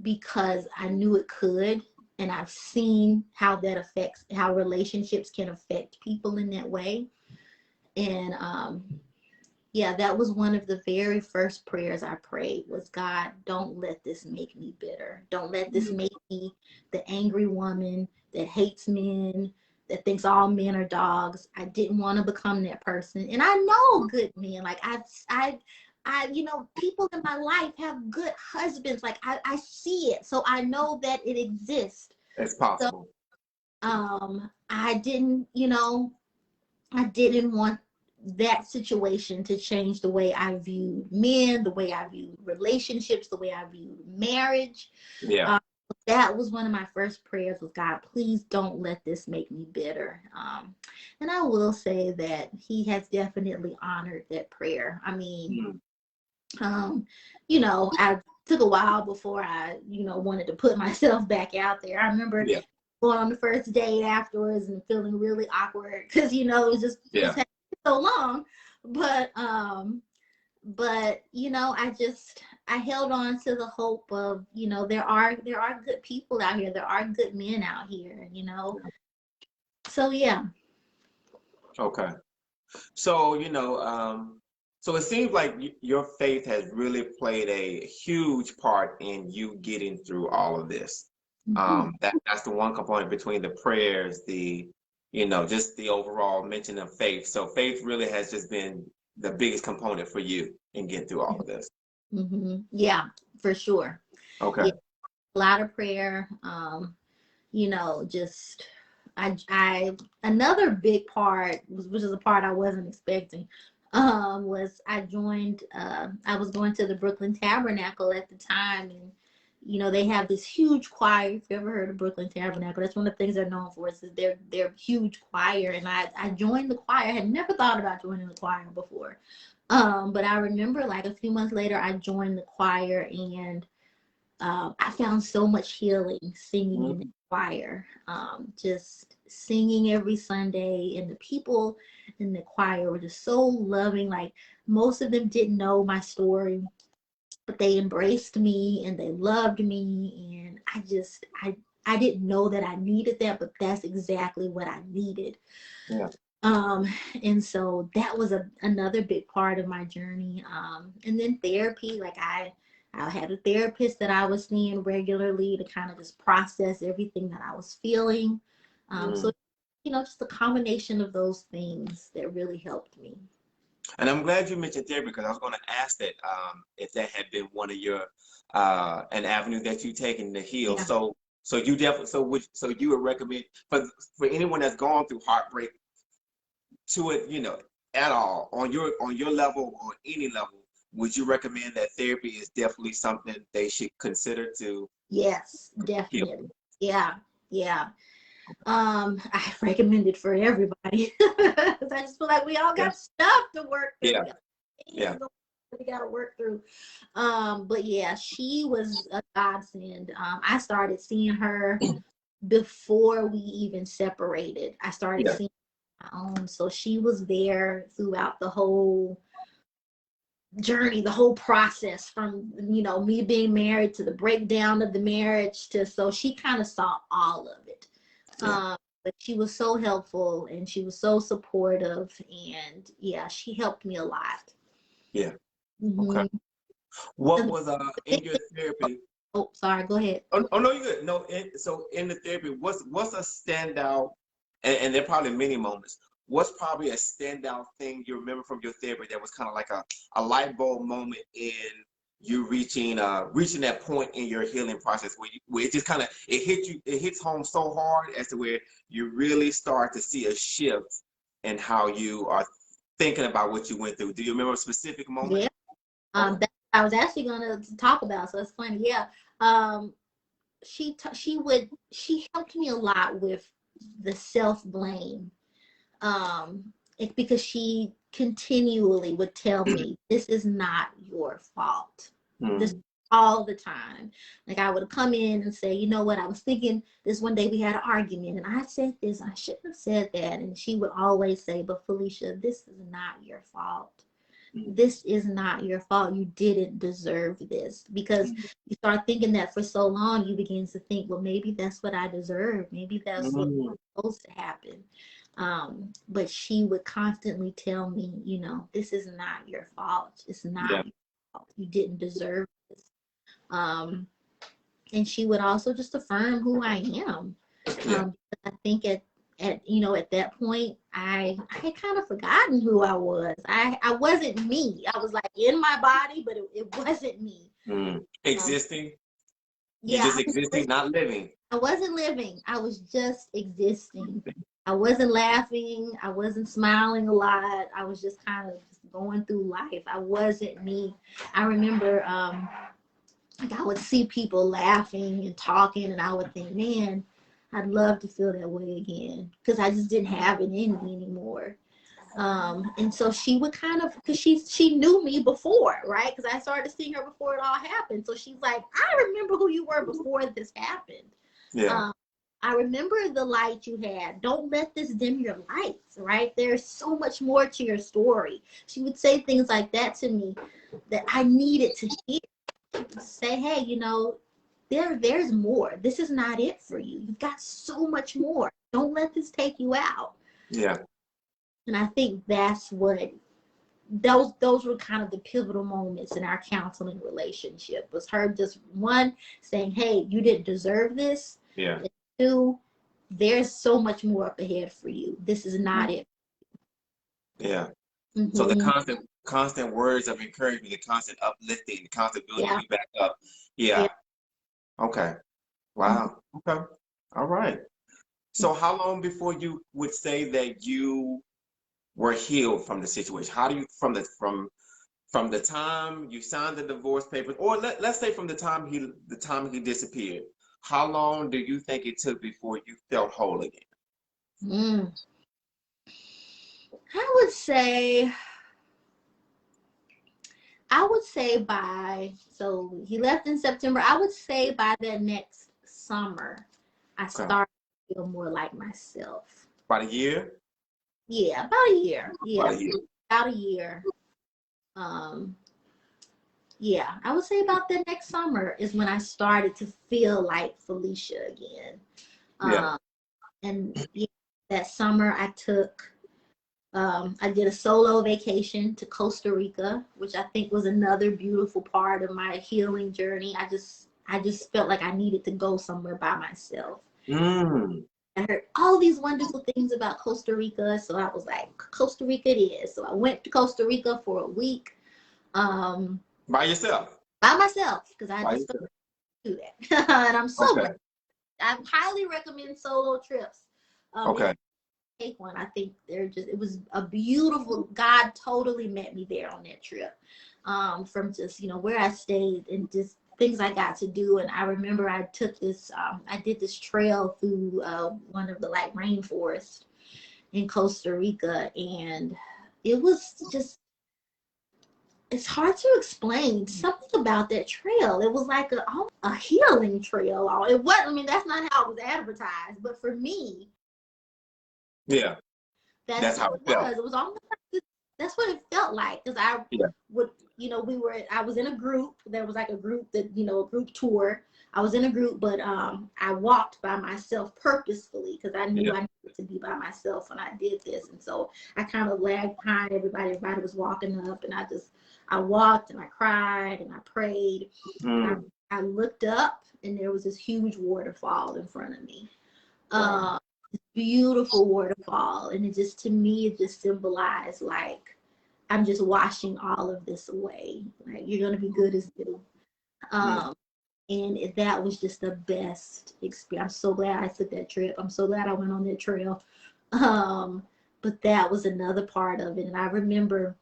Because I knew it could. And I've seen how that affects, how relationships can affect people in that way. And yeah, that was one of the very first prayers I prayed was, God, don't let this make me bitter. Don't let this make me the angry woman that hates men, that thinks all men are dogs. I didn't want to become that person. And I know good men. Like you know, people in my life have good husbands. Like I see it. So I know that it exists. It's So possible. I didn't, you know, I didn't want that situation to change the way I viewed men, the way I viewed relationships, the way I viewed marriage. Yeah. That was one of my first prayers was, God, please don't let this make me bitter. And I will say that he has definitely honored that prayer. I mean, you know, I took a while before I, you know, wanted to put myself back out there. I remember Yeah. going on the first date afterwards and feeling really awkward because, you know, it was just Yeah. so long. But you know, I held on to the hope of, you know, there are good people out here, there are good men out here, you know. So yeah. Okay. So, you know, so it seems like your faith has really played a huge part in you getting through all of this. Mm-hmm. That's the one component between the prayers, you know, just the overall mention of faith. So faith really has just been the biggest component for you in getting through all of this. Mm-hmm. Yeah, for sure. Okay. Yeah, a lot of prayer. You know, just I another big part, which is a part I wasn't expecting, was I joined. I was going to the Brooklyn Tabernacle at the time, and you know they have this huge choir. If you ever heard of Brooklyn Tabernacle, that's one of the things they're known for. Is their huge choir, and I joined the choir. I had never thought about joining the choir before, but I remember like a few months later, I joined the choir and I found so much healing singing in the choir, just singing every Sunday. And the people in the choir were just so loving. Like most of them didn't know my story, but they embraced me and they loved me. And I didn't know that I needed that, but that's exactly what I needed. Yeah. Um, and so that was another big part of my journey. And then therapy, like I had a therapist that I was seeing regularly to kind of just process everything that I was feeling. So, you know, just a combination of those things that really helped me. And I'm glad you mentioned therapy because I was going to ask that if that had been one of your an avenue that you taken to heal. Yeah. So you definitely so you would recommend for anyone that's gone through heartbreak to it, you know, at all on your level or any level, would you recommend that therapy is definitely something they should consider to Yes, heal? definitely. Yeah. Yeah. I recommend it for everybody. I just feel like we all Yeah. got stuff to work through. Yeah. Yeah. We got to work through. But yeah, she was a godsend. I started seeing her before we even separated. I started Yeah. seeing my own. So she was there throughout the whole journey, the whole process from, you know, me being married to the breakdown of the marriage to, so she kind of saw all of it. Yeah. But she was so helpful and she was so supportive, and yeah, she helped me a lot. Yeah. Okay. Mm-hmm. What was in your therapy? Oh, sorry, go ahead. Oh no, you're good. No, so in the therapy, what's a standout, and there are probably many moments. What's probably a standout thing you remember from your therapy that was kind of like a light bulb moment in you reaching that point in your healing process where it just kind of it hits home so hard as to where you really start to see a shift in how you are thinking about what you went through. Do you remember a specific moment? Yeah. Okay. That I was actually gonna talk about, so it's funny. Yeah. Um, she helped me a lot with the self-blame. It's because she continually would tell me, this is not your fault. This all the time. Like I would come in and say, you know what, I was thinking this one day we had an argument and I said this, I shouldn't have said that. And she would always say, but Felicia, this is not your fault. This is not your fault. You didn't deserve this. Because you start thinking that for so long, you begin to think, well, maybe that's what I deserve. Maybe that's what's supposed to happen. But she would constantly tell me, you know, this is not your fault. It's not your fault. You didn't deserve this. And she would also just affirm who I am. I think at that point, I had kind of forgotten who I was. I wasn't me. I was like in my body, but it wasn't me. Existing? Yeah. You're just existing, not living. I wasn't living. I was just existing. I wasn't laughing. I wasn't smiling a lot. I was just kind of going through life. I wasn't me. I remember like I would see people laughing and talking, and I would think, man, I'd love to feel that way again, because I just didn't have it in me anymore. And so she would kind of, because she knew me before, right? Because I started seeing her before it all happened. So she's like, I remember who you were before this happened. Yeah. I remember the light you had. Don't let this dim your lights, right? There's so much more to your story. She would say things like that to me that I needed to hear. Say, hey, you know, there's more. This is not it for you. You've got so much more. Don't let this take you out. Yeah. And I think that's what those were kind of the pivotal moments in our counseling relationship, was her just, one, saying, hey, you didn't deserve this. Yeah. And two, there's so much more up ahead for you. This is not it. Yeah. So the constant words of encouragement, the constant uplifting, the constant building you back up. Yeah. Okay. Wow. Okay. All right. So how long before you would say that you were healed from the situation? How do you, from the time you signed the divorce papers, or let's say from the time he disappeared, how long do you think it took before you felt whole again? I would say so he left in September. I would say by that next summer, I started to feel more like myself. About a year? Yeah, about a year. Yeah, about a year. Yeah, I would say about the next summer is when I started to feel like Felicia again. And that summer I did a solo vacation to Costa Rica, which I think was another beautiful part of my healing journey. I just felt like I needed to go somewhere by myself. I heard all these wonderful things about Costa Rica, so I was like, Costa Rica it is. So I went to Costa Rica for a week. By yourself? By myself, because I just felt like I could do that. And I'm so glad. I highly recommend solo trips. Take one. I think it was a beautiful, God totally met me there on that trip. From just, where I stayed and just things I got to do. And I remember I took this, I did this trail through one of the rainforests in Costa Rica. And it was just, it's hard to explain something about that trail. It was like a healing trail. It wasn't, I mean, that's not how it was advertised, but for me, that's how it was. It was almost like that's what it felt like. Because I would, I was in a group. There was like a group that, a group tour. I was in a group, but I walked by myself purposefully because I knew I needed to be by myself when I did this. And so I kind of lagged behind everybody. Everybody was walking up, and I walked and I cried and I prayed. I looked up, and there was this huge waterfall in front of me. Beautiful waterfall, and it just, to me, it just symbolized like I'm just washing all of this away. Like, you're gonna be good as new. And that was just the best experience. I'm so glad I took that trip. I'm so glad I went on that trail. But that was another part of it. And I remember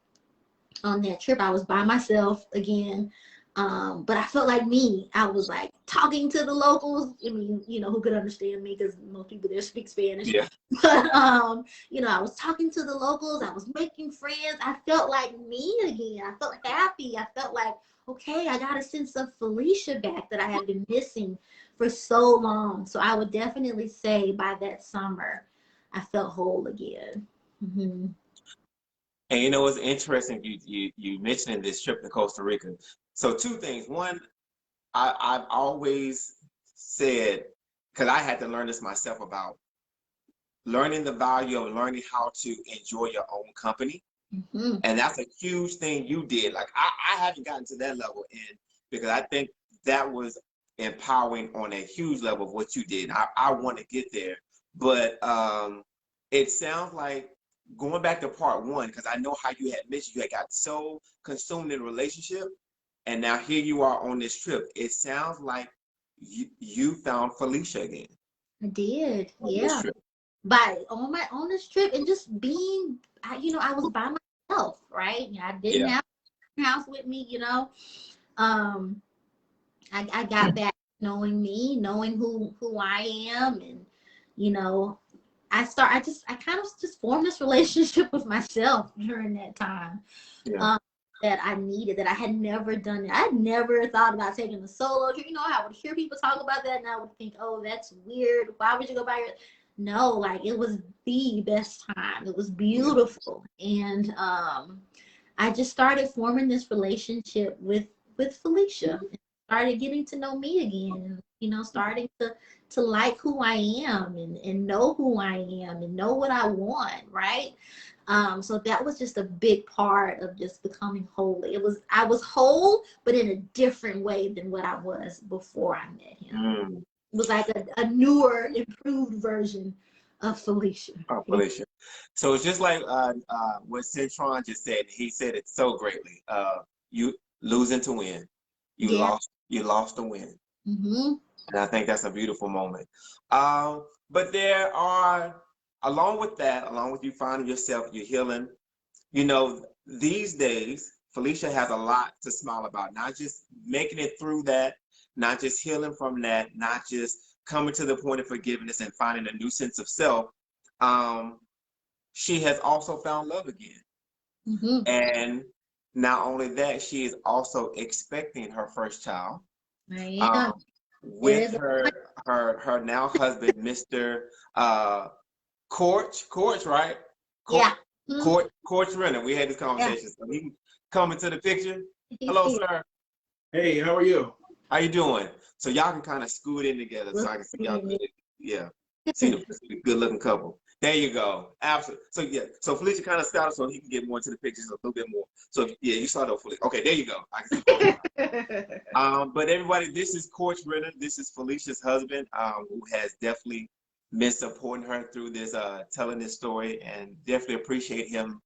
on that trip I was by myself again. But I felt like me. I was like talking to the locals. I mean, who could understand me because most people there speak Spanish. Yeah. But I was talking to the locals. I was making friends. I felt like me again. I felt happy. I felt like, okay, I got a sense of Felicia back that I had been missing for so long. So I would definitely say by that summer, I felt whole again. Mm-hmm. And it's interesting you mentioning this trip to Costa Rica. So two things. One, I've always said, because I had to learn this myself, about learning the value of learning how to enjoy your own company. Mm-hmm. And that's a huge thing you did. Like I haven't gotten to that level, and because I think that was empowering on a huge level of what you did. I want to get there. But it sounds like, going back to part one, because I know how you had mentioned you had got so consumed in a relationship, and now here you are on this trip. It sounds like you found Felicia again I did. on this Yeah. trip. On this trip, and just being, I was by myself, right? I didn't Yeah. have a house with me. Um, I got back knowing me, knowing who I am, and I kind of just formed this relationship with myself during that time. Yeah. That I needed, that I had never done it. I had never thought about taking a solo trip. I would hear people talk about that, and I would think, oh, that's weird. Why would you go by your? No, like, it was the best time. It was beautiful, and I just started forming this relationship with Felicia. And started getting to know me again. Starting to like who I am, and know who I am, and know what I want. Right. So that was just a big part of just becoming whole. I was whole, but in a different way than what I was before I met him. Mm. It was like a newer, improved version of Felicia. Oh, Felicia. So it's just like what Centron just said. He said it so greatly. You losing to win. You Yeah. lost to win. Mm-hmm. And I think that's a beautiful moment. But there are, along with you finding yourself, you're healing, these days, Felicia has a lot to smile about, not just making it through that, not just healing from that, not just coming to the point of forgiveness and finding a new sense of self. She has also found love again. Mm-hmm. And not only that, she is also expecting her first child. Yeah. With her now husband, Mr. Court, right? Yeah. Mm-hmm. Court Renner. We had this conversation. So he can come into the picture. Hello, sir. Hey, how are you? How you doing? So y'all can kind of scoot in together so I can see y'all good. Yeah. See the good looking couple. There you go. Absolutely. So yeah. So Felicia kind of started so he can get more into the pictures a little bit more. So yeah, you saw that, Felicia. Okay, there you go. I can see both. But everybody, this is Court Renner. This is Felicia's husband, who has definitely been supporting her through this, telling this story, and definitely appreciate him,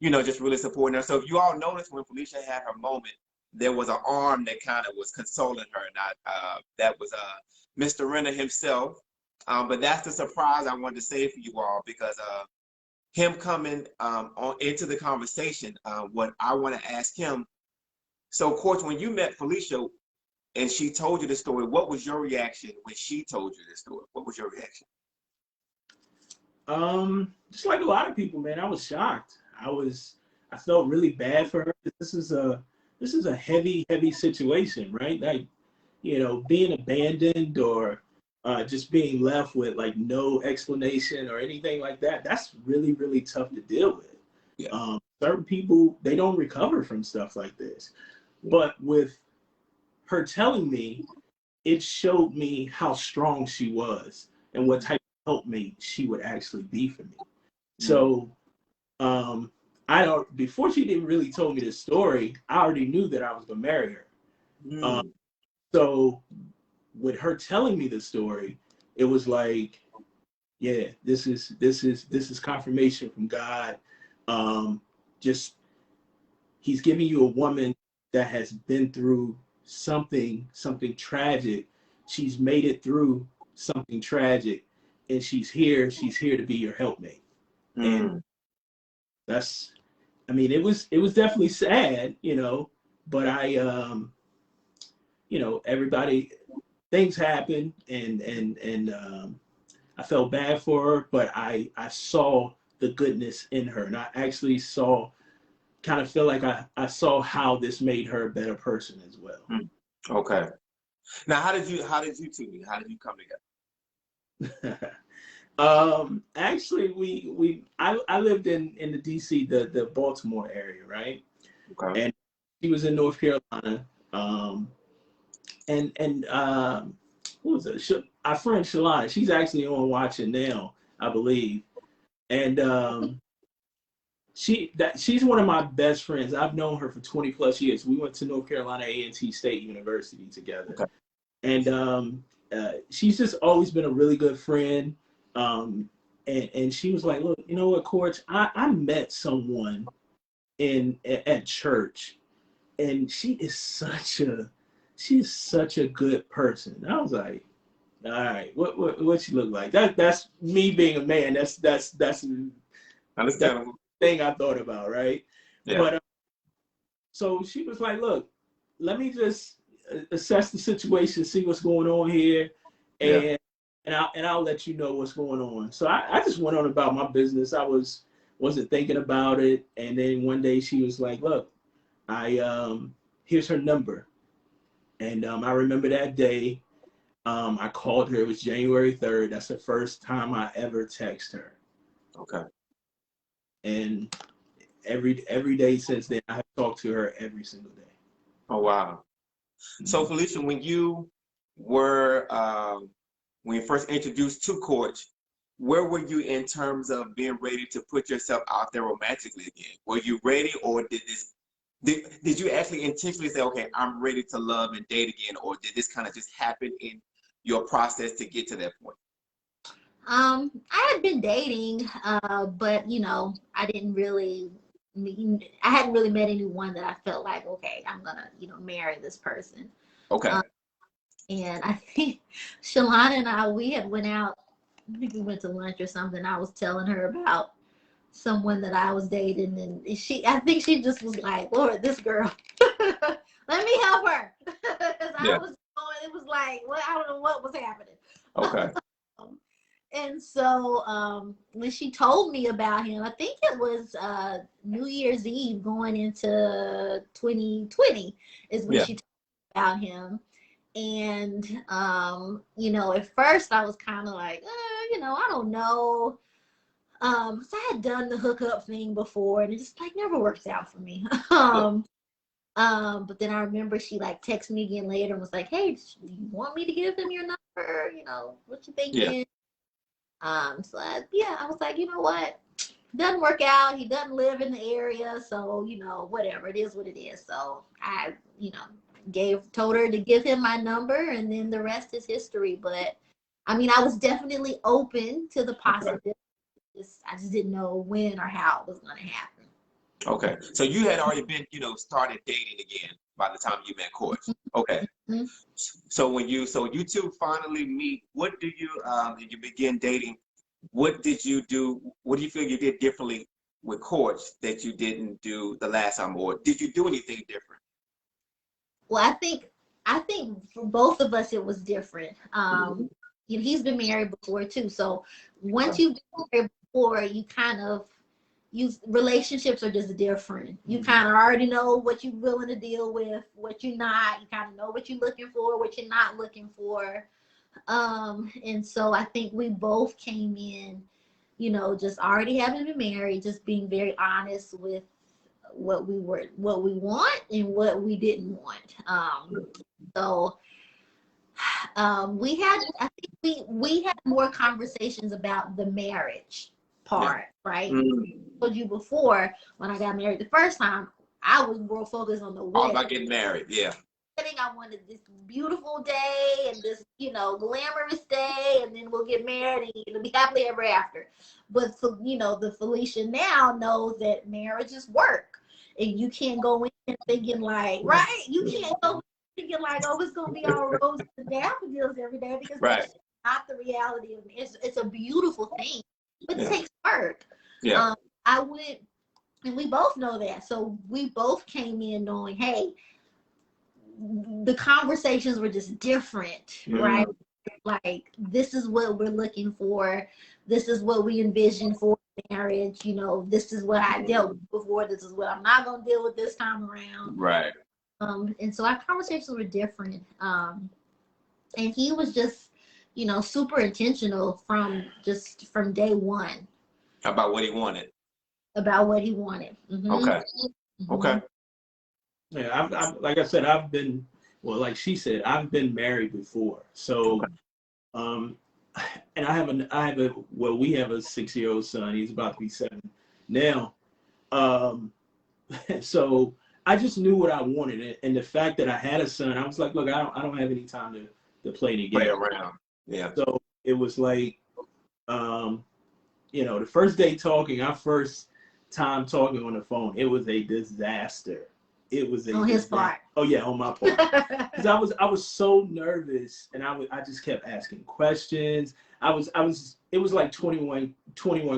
just really supporting her. So if you all noticed, when Felicia had her moment, there was an arm that kind of was consoling her, and that was Mr. Renner himself. But that's the surprise I wanted to say for you all, because him coming into the conversation, what I want to ask him. So, Coach, when you met Felicia and she told you the story, what was your reaction when she told you the story? What was your reaction? Just like a lot of people, man, I was shocked. I felt really bad for her. This is a heavy, heavy situation, right? Like, being abandoned, or just being left with like no explanation or anything like that. That's really, really tough to deal with. Yeah. Certain people, they don't recover from stuff like this. But with her telling me, it showed me how strong she was and what type of helpmate she would actually be for me. So I don't, before she didn't really told me the story, I already knew that I was gonna marry her. So with her telling me the story, it was like, yeah, this is confirmation from God. Just he's giving you a woman that has been through something tragic. She's made it through something tragic, and she's here to be your helpmate. And that's, I mean, it was definitely sad, but I you know, everybody, things happen, and I felt bad for her, but I saw the goodness in her, and I actually kind of feel like I saw how this made her a better person as well. Okay. Now, how did you two meet? How did you come together? Actually, I lived in the DC, the Baltimore area, right? Okay. And she was in North Carolina. What was it? Our friend Shalana, she's actually on watching now, I believe. And she's one of my best friends. I've known her for 20 plus years. We went to North Carolina A&T State University together. Okay. And she's just always been a really good friend. And she was like, look, you know what, Coach, I met someone at church, and she is such a good person. I was like, all right, what she look like? That's me being a man. That's Understandable. Thing I thought about, right? Yeah. But so she was like, look, let me just assess the situation, see what's going on here, and I'll let you know what's going on. So I just went on about my business. I wasn't thinking about it, and then one day she was like, look, here's her number. And I remember that day, I called her. It was January 3rd. That's the first time I ever texted her. Okay. And every day since then, I have talked to her every single day. Oh, wow. So, Felicia, when you were, when you first introduced to Coach, where were you in terms of being ready to put yourself out there romantically again? Were you ready, or did you actually intentionally say, okay, I'm ready to love and date again, or did this kind of just happen in your process to get to that point? I had been dating, but you know, I hadn't really met anyone that I felt like, okay, I'm gonna, you know, marry this person. Okay. And I think Shalana and we had went out. I think we went to lunch or something. I was telling her about someone that I was dating, and I think she just was like, Lord, this girl, let me help her. Because it was like, well, I don't know what was happening. Okay. And so when she told me about him, I think it was New Year's Eve going into 2020 is when she told me about him. And, you know, at first I was kind of like, you know, I don't know. So I had done the hookup thing before, and it just like never works out for me. But then I remember she like texted me again later and was like, hey, do you want me to give him your number? You know, what you thinking? So I was like, you know what? Doesn't work out. He doesn't live in the area. So, you know, whatever. It is what it is. So I, you know, told her to give him my number, and then the rest is history. But I mean, I was definitely open to the possibility. I just didn't know when or how it was going to happen. Okay. So you had already been, you know, started dating again by the time you met Coach. Okay. Mm-hmm. So when you two finally meet, what do you, you begin dating, what did you do? What do you feel you did differently with Coach that you didn't do the last time, or did you do anything different? Well, I think for both of us, it was different. You know, he's been married before too. So once you've been married before, relationships are just different. You kind of already know what you're willing to deal with, what you're not. You kind of know what you're looking for, what you're not looking for. And so I think we both came in, you know, just already having been married, just being very honest with what we want and what we didn't want. We had more conversations about the marriage part, right? I told you before, when I got married the first time, I was more focused on the wedding. All about getting married, yeah. I wanted this beautiful day and this, you know, glamorous day, and then we'll get married and it'll be happily ever after. But you know, the Felicia now knows that marriage is work, and you can't go in thinking like, right? You can't go thinking like, oh, it's gonna be all roses and daffodils every day, because that's not the reality of it. It's a beautiful thing, but it takes work. Yeah. I went, and we both know that, so we both came in knowing, hey, the conversations were just different, right? Like, this is what we're looking for. This is what we envision for marriage. You know, this is what I dealt with before. This is what I'm not going to deal with this time around. Right. And so our conversations were different. And he was just, you know, super intentional from day one. About what he wanted. About what he wanted. Mm-hmm. Okay. Mm-hmm. Okay. Yeah, I've like I said, I've been, well, like she said, I've been married before. So, and we have a 6-year-old son. He's about to be 7 now. So I just knew what I wanted, and the fact that I had a son, I was like, look, I don't have any time to play the game. Play around. Yeah. So it was like, you know, the first day talking, our first time talking on the phone, it was a disaster. It was on his part. Oh yeah, on my part. Because I was so nervous, and I just kept asking questions. It was like 21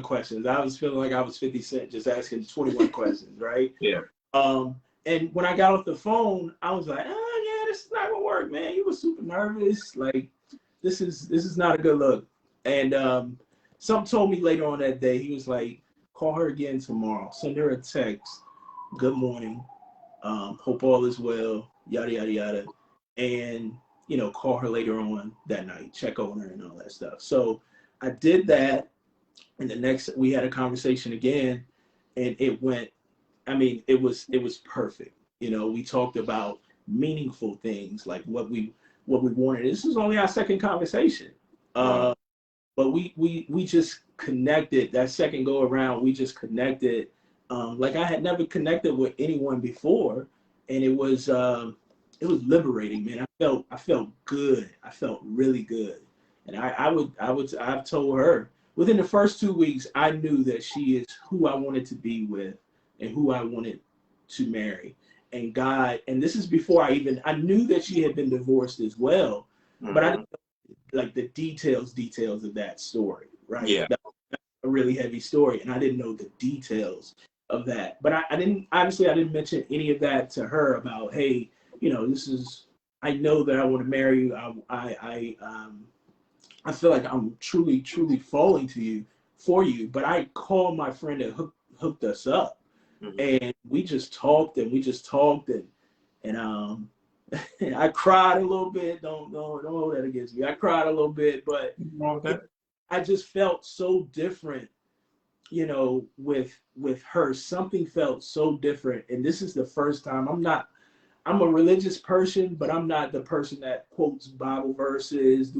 questions. I was feeling like I was 50 Cent just asking 21 questions, right? Yeah. And when I got off the phone, I was like, oh yeah, this is not gonna work, man. You were super nervous. Like, this is not a good look. And something told me later on that day, he was like, call her again tomorrow. Send her a text. Good morning. Hope all is well, yada, yada, yada. And, you know, call her later on that night, check on her and all that stuff. So I did that. And the next, we had a conversation again, and it went, I mean, it was perfect. You know, we talked about meaningful things, like what we wanted. This was only our second conversation. But we just connected. That second go around, we just connected like I had never connected with anyone before, and it was liberating, man. I felt good. I felt really good, and I've told her within the first 2 weeks, I knew that she is who I wanted to be with and who I wanted to marry. And God, and this is before I knew that she had been divorced as well, but I didn't know, like, the details of that story, right? Yeah. That's a really heavy story, and I didn't know the details of that. But I didn't mention any of that to her about, hey, you know, I know that I want to marry you. I feel like I'm truly falling for you. But I called my friend that hooked us up, and we just talked and I cried a little bit. Don't hold that against me. I cried a little bit, but I just felt so different. You know, with her, something felt so different. And this is the first time I'm a religious person, but I'm not the person that quotes Bible verses.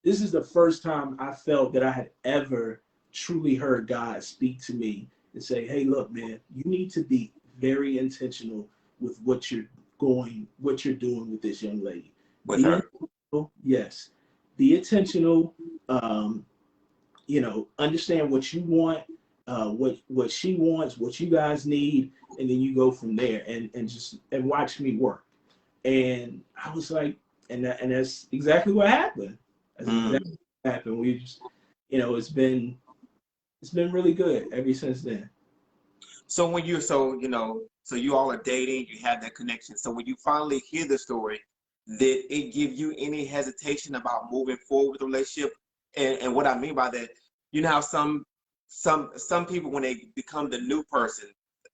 This is the first time I felt that I had ever truly heard God speak to me and say, hey, look, man, you need to be very intentional with what you're doing with this young lady. With her. Yes. Be intentional. You know, understand what you want, what she wants, what you guys need, and then you go from there and watch me work. And I was like, and that's exactly what happened. That's exactly what happened. We just, you know, it's been really good ever since then. So so you all are dating, you have that connection. So when you finally hear the story, did it give you any hesitation about moving forward with the relationship? And what I mean by that, you know how some people, when they become the new person,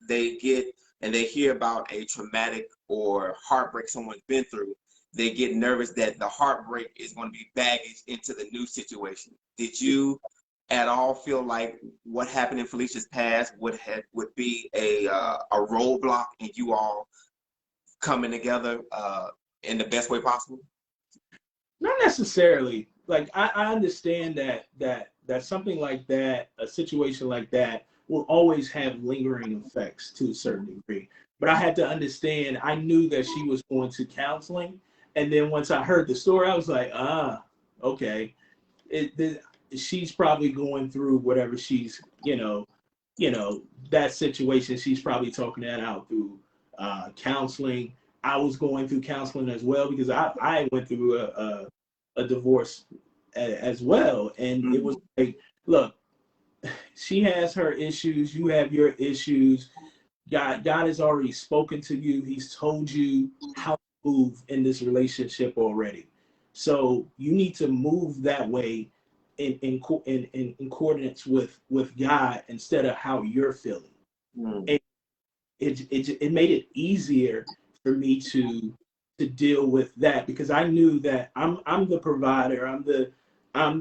they get and they hear about a traumatic or heartbreak someone's been through, they get nervous that the heartbreak is going to be baggage into the new situation. Did you at all feel like what happened in Felicia's past would be a roadblock in you all coming together in the best way possible? Not necessarily. Like, I understand that something like that, a situation like that, will always have lingering effects to a certain degree. But I had to understand, I knew that she was going to counseling. And then once I heard the story, I was like, okay. She's probably going through whatever she's, you know, that situation. She's probably talking that out through counseling. I was going through counseling as well because I went through a divorce as well. And it was like, look, she has her issues. You have your issues. God has already spoken to you. He's told you how to move in this relationship already. So you need to move that way in coordinates with God instead of how you're feeling. Mm. And it made it easier for me to deal with that because I knew that I'm the provider, I'm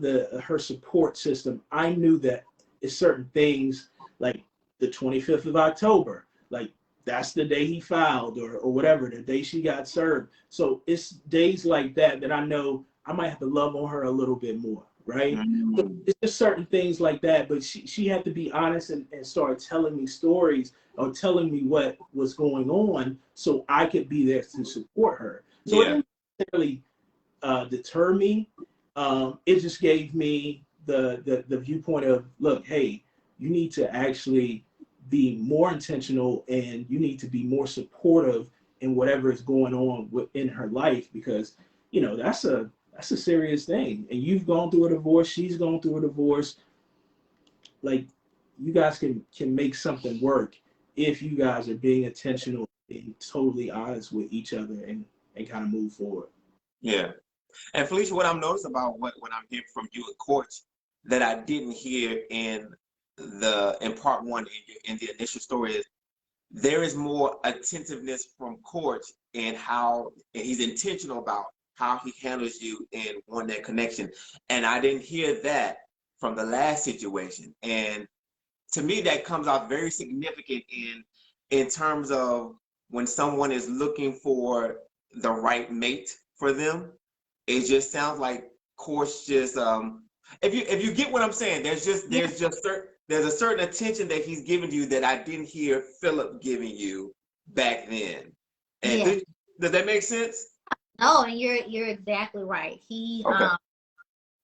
the her support system. I knew that it's certain things like the 25th of October, like that's the day he filed or whatever, the day she got served. So it's days like that that I know I might have to love on her a little bit more, right? So Mm. it's just certain things like that. But she had to be honest and start telling me stories or telling me what was going on so I could be there to support her. So it Yeah. didn't necessarily deter me. It just gave me the viewpoint of, look, hey, you need to actually be more intentional and you need to be more supportive in whatever is going on within her life because that's a serious thing. And you've gone through a divorce, she's gone through a divorce. Like you guys can make something work if you guys are being intentional and totally honest with each other and kind of move forward. Yeah. And Felicia, what I'm noticing about what I'm hearing from you in courts that I didn't hear in part one in the initial story is there is more attentiveness from courts and how and he's intentional about how he handles you and on that connection. And I didn't hear that from the last situation. And to me, that comes out very significant in terms of when someone is looking for the right mate for them. It just sounds like course just if you get what I'm saying, Yeah. there's a certain attention that he's giving you that I didn't hear Philip giving you back then. And Yeah. does that make sense? No, and you're exactly right. Okay.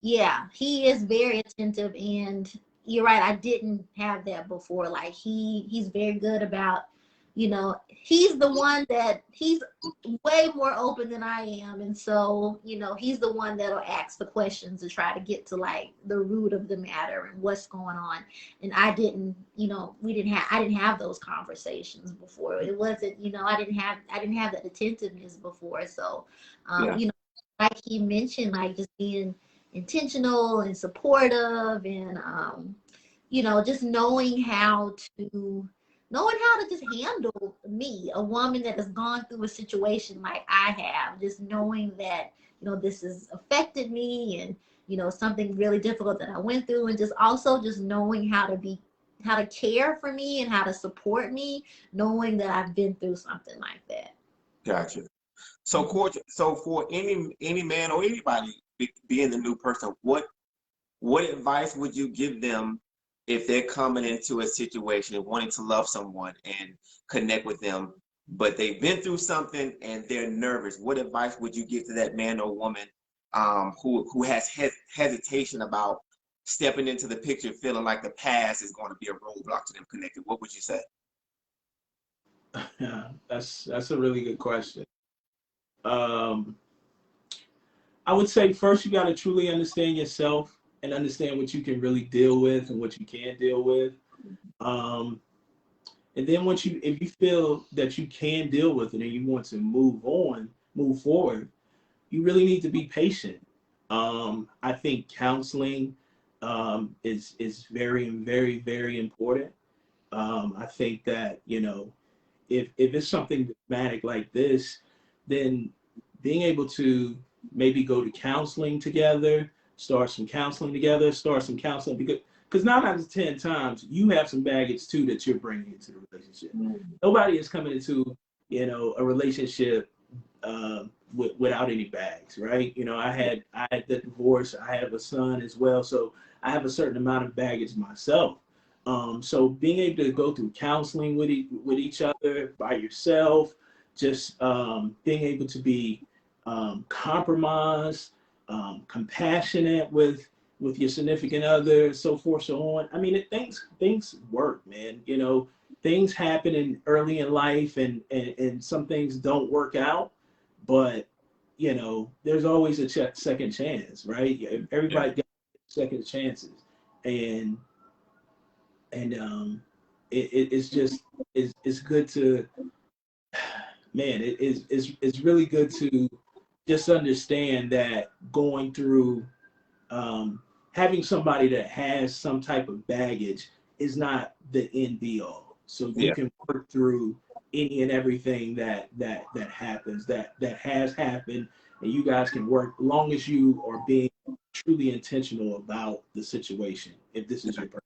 Yeah, he is very attentive, and you're right. I didn't have that before. Like he's very good about, he's the one that he's way more open than I am, and so he's the one that'll ask the questions to try to get to like the root of the matter and what's going on. And I didn't have those conversations before. It wasn't, I didn't have that attentiveness before. So, Yeah. like he mentioned, like just being intentional and supportive and just knowing how to just handle me, a woman that has gone through a situation like I have, just knowing that this has affected me and something really difficult that I went through, and just also just knowing how to care for me and how to support me, knowing that I've been through something like that. Gotcha. So, court, so for any man or anybody being the new person, what advice would you give them if they're coming into a situation and wanting to love someone and connect with them, but they've been through something and they're nervous? What advice would you give to that man or woman who has hesitation about stepping into the picture, feeling like the past is going to be a roadblock to them connected? What would you say? Yeah, that's a really good question. Um, I would say first you got to truly understand yourself and understand what you can really deal with and what you can't deal with. Um, and then if you feel that you can deal with it and you want to move forward, you really need to be patient. I think counseling is very, very, very important. I think that if it's something dramatic like this, then being able to maybe go to counseling together, start some counseling because 9 out of 10 times you have some baggage too that you're bringing into the relationship. Mm. Nobody is coming into a relationship without any bags, right? I had the divorce, I have a son as well, so I have a certain amount of baggage myself. So being able to go through counseling with each other, by yourself, just being able to be compromised, compassionate with your significant other, so forth, so on. I mean, things work, man. Things happen early in life, and some things don't work out, but there's always a second chance, right? Yeah. Everybody got second chances, and it's just it's good to man, it's really good to just understand that going through having somebody that has some type of baggage is not the end be all. So you Yeah. can work through any and everything that happens, that has happened, and you guys can work long as you are being truly intentional about the situation, if this is your person.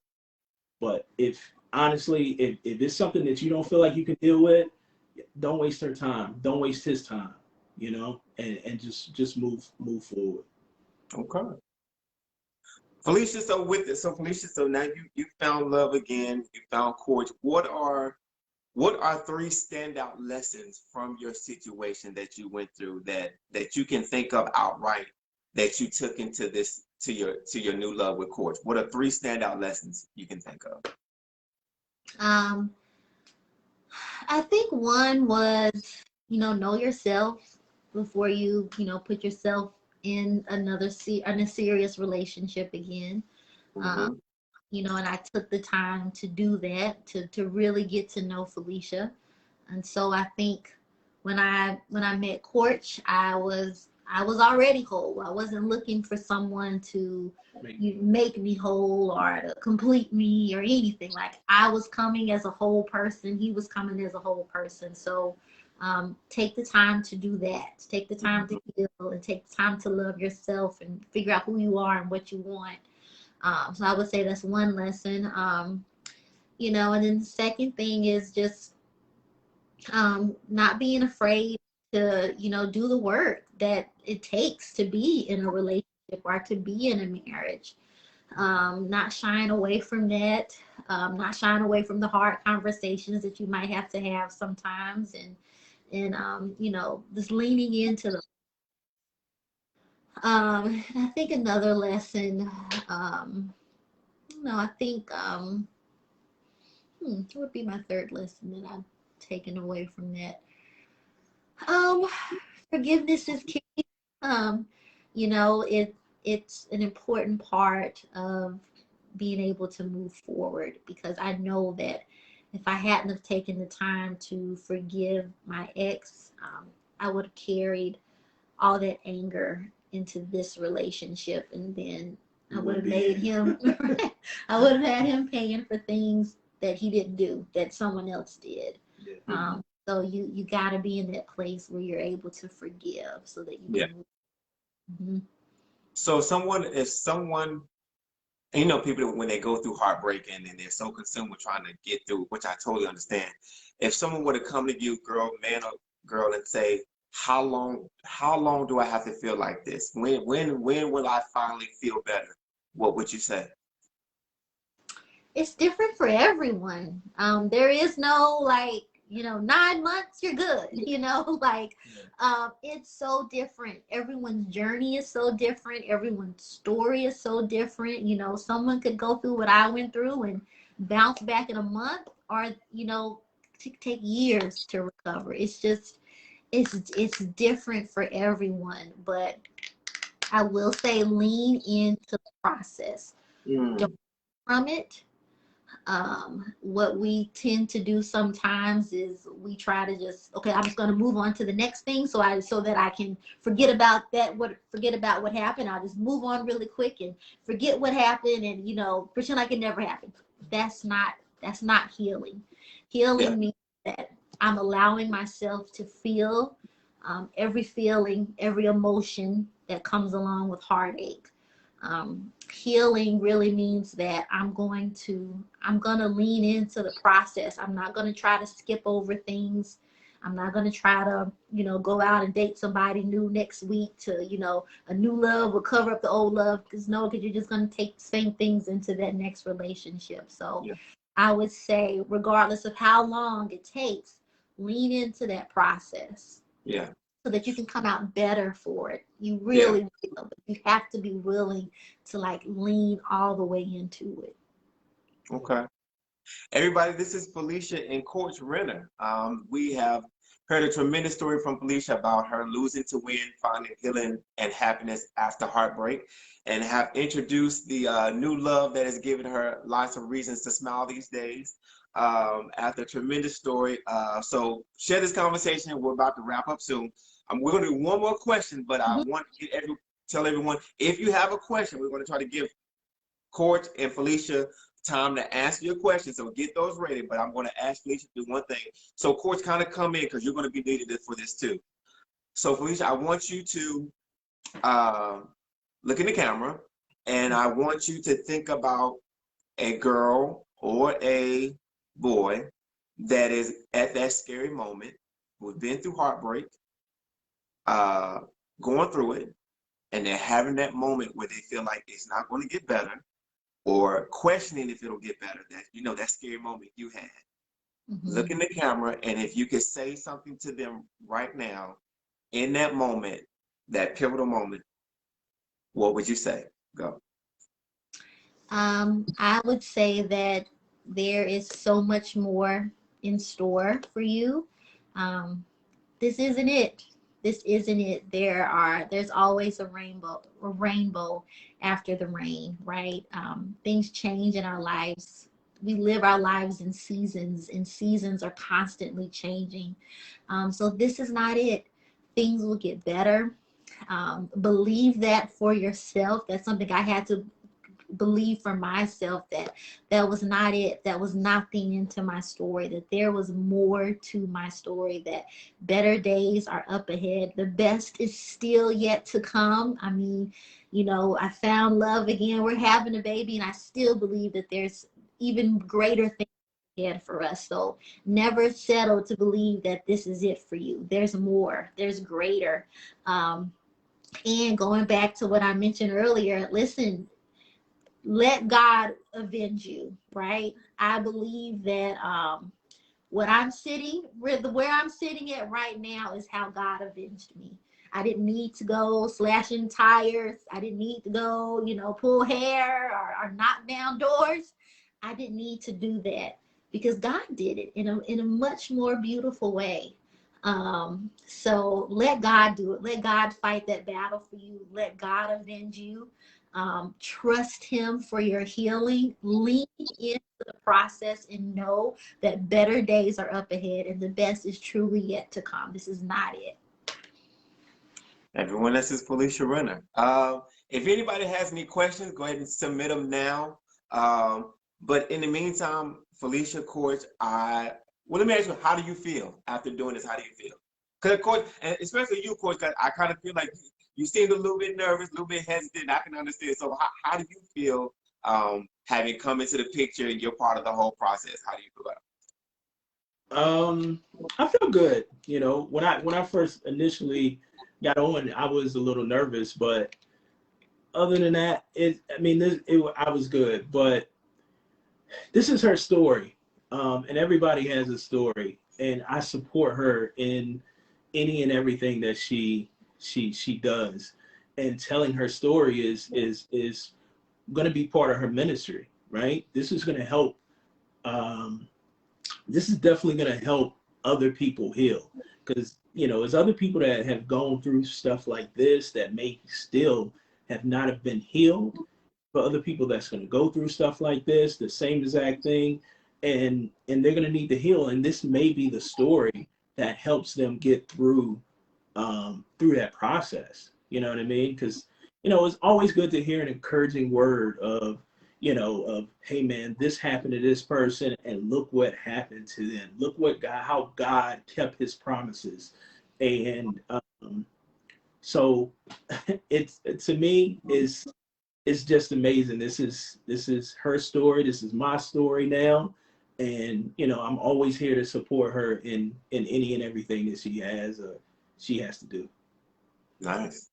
But if honestly, if it's something that you don't feel like you can deal with, don't waste her time. Don't waste his time, you know, and just move forward. Okay. Felicia, so Felicia, so now you found love again, you found courage. What are three standout lessons from your situation that you went through that you can think of outright that you took into this to your new love with courage? What are three standout lessons you can think of? I think one was, know yourself before you, put yourself in in a serious relationship again. Mm-hmm. And I took the time to do that, to really get to know Felicia. And so I think when I met Courch, I was already whole. I wasn't looking for someone to make me whole or to complete me or anything. Like, I was coming as a whole person. He was coming as a whole person. So take the time to do that. Take the time to heal and take the time to love yourself and figure out who you are and what you want. So I would say that's one lesson. And then the second thing is just not being afraid to, do the work that it takes to be in a relationship or to be in a marriage. Not shying away from that, not shying away from the hard conversations that you might have to have sometimes, and just leaning into the. I think another lesson, I think, what would be my third lesson that I've taken away from that? Um, Forgiveness is key. Um, it's an important part of being able to move forward, because I know that if I hadn't have taken the time to forgive my ex, I would have carried all that anger into this relationship, and then I would have made him I would have had him paying for things that he didn't do, that someone else did. So you got to be in that place where you're able to forgive so that you can. Mm-hmm. So if someone, people, when they go through heartbreak and they're so consumed with trying to get through, which I totally understand. If someone were to come to you, man or girl, and say, how long do I have to feel like this? When will I finally feel better? What would you say? It's different for everyone. There is no 9 months, you're good. It's so different. Everyone's journey is so different. Everyone's story is so different. Someone could go through what I went through and bounce back in a month, or take years to recover. It's just, it's different for everyone. But I will say, lean into the process. Don't from it. What we tend to do sometimes is we try to just, okay, I'm just going to move on to the next thing, so that I can forget about what happened. I'll just move on really quick and forget what happened, and pretend like it never happened. That's not healing. Healing means that I'm allowing myself to feel every feeling, every emotion that comes along with heartache. Healing really means that I'm going to lean into the process. I'm not going to try to skip over things. I'm not going to try to, go out and date somebody new next week to, a new love will cover up the old love. Because you're just going to take the same things into that next relationship. So I would say, regardless of how long it takes, lean into that process. Yeah. So that you can come out better for it. You really will, but you have to be willing to lean all the way into it. Okay. Everybody, this is Felicia and Coach Renner. We have heard a tremendous story from Felicia about her losing to win, finding healing and happiness after heartbreak, and have introduced the new love that has given her lots of reasons to smile these days. After a tremendous story. So share this conversation. We're about to wrap up soon. We're going to do one more question, but I want to tell everyone, if you have a question, we're going to try to give Court and Felicia time to answer your questions. So get those ready, but I'm going to ask Felicia to do one thing. So Court, kind of come in because you're going to be needed for this too. So Felicia, I want you to look in the camera, and I want you to think about a girl or a boy that is at that scary moment, who've been through heartbreak, going through it, and they're having that moment where they feel like it's not going to get better, or questioning if it'll get better. That, you know, that scary moment you had. Look in the camera, and if you could say something to them right now, in that moment, that pivotal moment, what would you say? Go. I would say that there is so much more in store for you. This isn't it. This isn't it. There's always a rainbow after the rain, right? Things change in our lives. We live our lives in seasons, and seasons are constantly changing. So this is not it. Things will get better. Believe that for yourself. That's something I had to believe for myself, that that was not it. That was not the end to my story, that there was more to my story, that better days are up ahead. The best is still yet to come. I mean, you know, I found love again. We're having a baby, and I still believe that there's even greater things ahead for us. So never settle to believe that this is it for you. There's more, there's greater. And going back to what I mentioned earlier, listen, let God avenge you, right? I believe that where I'm sitting at right now is how God avenged me. I didn't need to go slashing tires. I didn't need to go, you know, pull hair or knock down doors. I didn't need to do that because God did it in a much more beautiful way. So let God do it. Let God fight that battle for you. Let God avenge you. Trust him for your healing. Lean into the process and know that better days are up ahead, and the best is truly yet to come. This is not it. Everyone, this is Felicia Renner. If anybody has any questions, go ahead and submit them now. But in the meantime, Felicia, Court, well, let me ask you, how do you feel after doing this? How do you feel? Because, of course, and especially you, Court, I kind of feel like you seemed a little bit nervous, a little bit hesitant. I can understand. So how do you feel having come into the picture and you're part of the whole process? How do you feel about it? I feel good. You know, when I first initially got on, I was a little nervous, but other than that, I was good. But this is her story, and everybody has a story, and I support her in any and everything that she does. And telling her story is going to be part of her ministry, right? This is going to help. This is definitely going to help other people heal, because you know, there's other people that have gone through stuff like this that may still have not have been healed. For other people that's going to go through stuff like this, the same exact thing, and they're going to need to heal. And this may be the story that helps them get through that process. You know what I mean? Because you know, it's always good to hear an encouraging word of, you know, of, hey man, this happened to this person, and look what happened to them. Look how God kept his promises. And so it's, to me, it's just amazing. This is her story. This is my story now. And, you know, I'm always here to support her in any and everything that she has to do. Nice.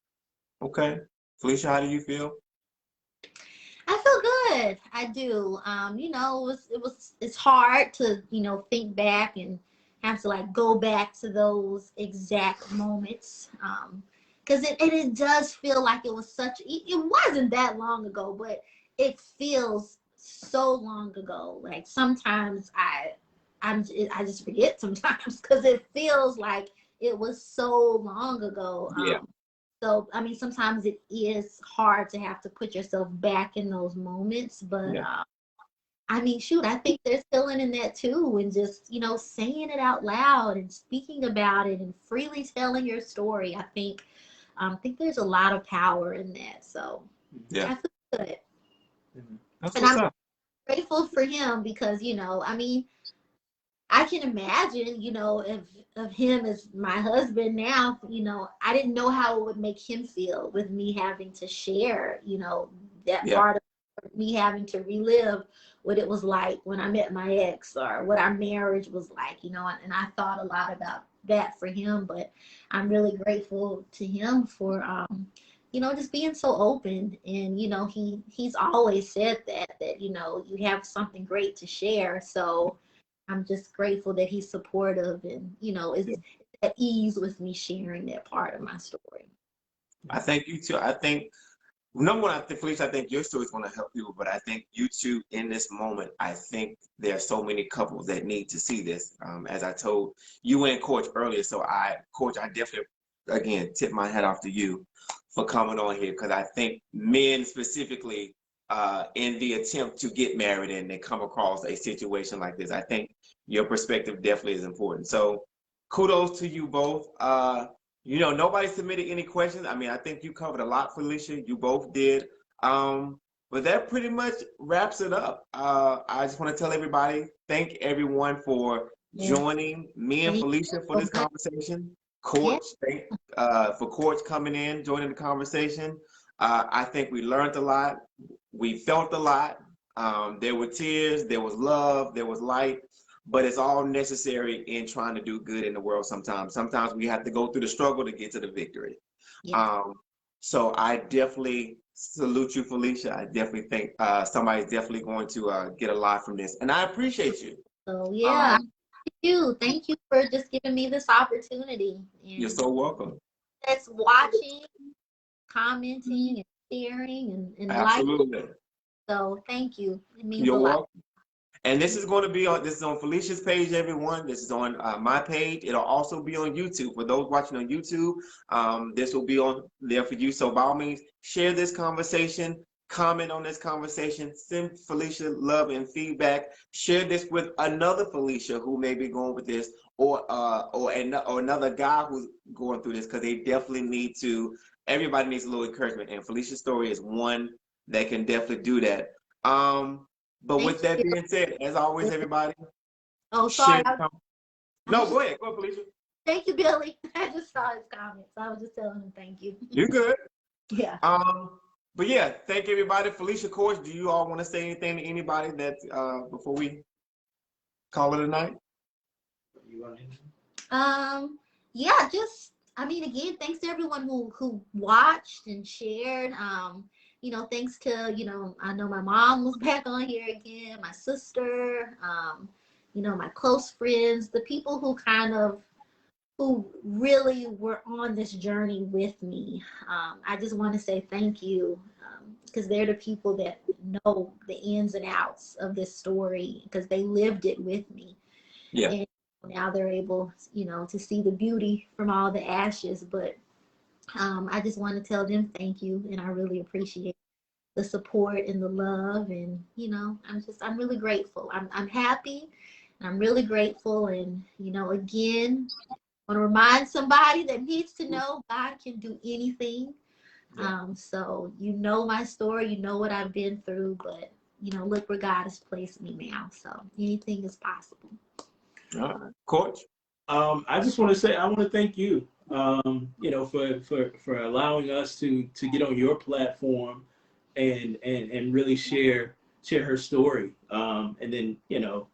Okay. Felicia, how do you feel? I feel good. I do. You know, it's hard to, you know, think back and have to like go back to those exact moments. Because it does feel like it was it wasn't that long ago, but it feels so long ago. Like sometimes I just forget sometimes because it feels like it was so long ago. Yeah. So I mean, sometimes it is hard to have to put yourself back in those moments, but Yeah. I mean, shoot, I think there's healing in that too, and just, you know, saying it out loud and speaking about it and freely telling your story. I think there's a lot of power in that. So Yeah. I feel good. That's And what's I'm up. grateful for him because, you know, I mean, I can imagine, you know, if of him as my husband now, you know, I didn't know how it would make him feel with me having to share, you know, that Yeah. part of me having to relive what it was like when I met my ex or what our marriage was like, you know, and I thought a lot about that for him, but I'm really grateful to him for you know, just being so open. And you know, he's always said that you know, you have something great to share. So I'm just grateful that he's supportive and, you know, is at ease with me sharing that part of my story. I think you too. I think number one, I think Felicia, I think your story is going to help people, but I think you two in this moment, I think there are so many couples that need to see this. As I told you and Coach earlier, so Coach, I definitely, again, tip my hat off to you for coming on here, because I think men specifically, in the attempt to get married and they come across a situation like this, I think your perspective definitely is important. So kudos to you both. You know, nobody submitted any questions. I mean, I think you covered a lot, Felicia. You both did. But that pretty much wraps it up. I just want to tell everybody, thank everyone for joining me and Felicia for this conversation. Coach, for Coach coming in, joining the conversation. I think we learned a lot. We felt a lot. There were tears, there was love, there was light. But it's all necessary in trying to do good in the world sometimes. Sometimes we have to go through the struggle to get to the victory. Yeah. So I definitely salute you, Felicia. I definitely think somebody's definitely going to get a lot from this. And I appreciate you. So yeah, thank you. Thank you for just giving me this opportunity. You're And so welcome. that's watching, commenting, and sharing, and liking. Absolutely. So thank you. It means You're a lot. welcome. And this is going to be on, this is on Felicia's page, everyone. This is on my page. It'll also be on YouTube. For those watching on YouTube, this will be on there for you. So by all means, share this conversation, comment on this conversation, send Felicia love and feedback. Share this with another Felicia who may be going with this, or another guy who's going through this, because they definitely need to, everybody needs a little encouragement. And Felicia's story is one that can definitely do that. But with that being said, as always, everybody. Oh, sorry. No, go ahead. Go ahead, Felicia. Thank you, Billy. I just saw his comments. I was just telling him thank you. You're good. Yeah. But yeah, thank everybody. Felicia, Coach, do you all want to say anything to anybody that before we call it a night? Yeah, just I mean, again, thanks to everyone who watched and shared. You know, thanks to, you know, I know my mom was back on here again, my sister, you know, my close friends, the people who really were on this journey with me. I just want to say thank you, because they're the people that know the ins and outs of this story, because they lived it with me. Yeah. And now they're able, you know, to see the beauty from all the ashes. But I just want to tell them thank you, and I really appreciate the support and the love. And you know, I'm really grateful. I'm happy, and I'm really grateful. And you know, again, I want to remind somebody that needs to know God can do anything. So you know my story, you know what I've been through, but you know, look where God has placed me now. So anything is possible. All right. Coach? I just want to say I want to thank you, you know, for allowing us to get on your platform and really share her story. And then, you know,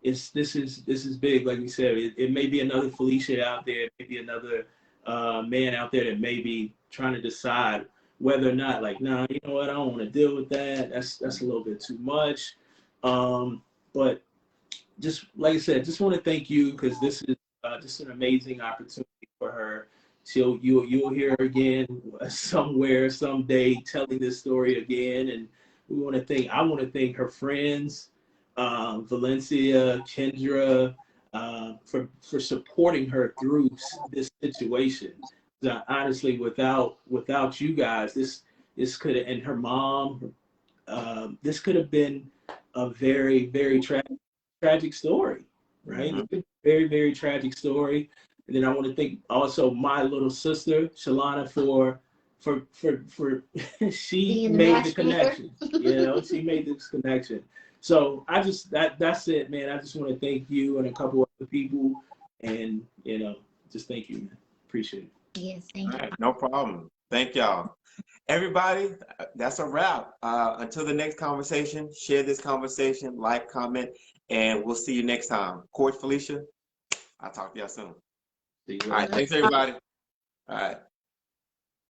this is big. Like we said, it may be another Felicia out there, it may be another man out there that may be trying to decide whether or not, like, nah, you know what, I don't want to deal with that. That's a little bit too much. But just like I said, just want to thank you, because this is just an amazing opportunity for her. You'll hear her again somewhere someday telling this story again, and I want to thank her friends, Valencia, Kendra, for supporting her through this situation. Honestly, without you guys, this could have, and her mom, this could have been a very, very tragic story, right? Mm-hmm. Very, very tragic story. And then I want to thank also my little sister, Shalana, for she made the connection. She made this connection. So that's it, man. I just want to thank you and a couple other people, and just thank you, man. Appreciate it. Yes, thank you. All right, no problem. Thank y'all. Everybody, that's a wrap. Until the next conversation, share this conversation, like, comment, and we'll see you next time. Coach Felicia, I'll talk to y'all soon. See you All right, thanks everybody. All right.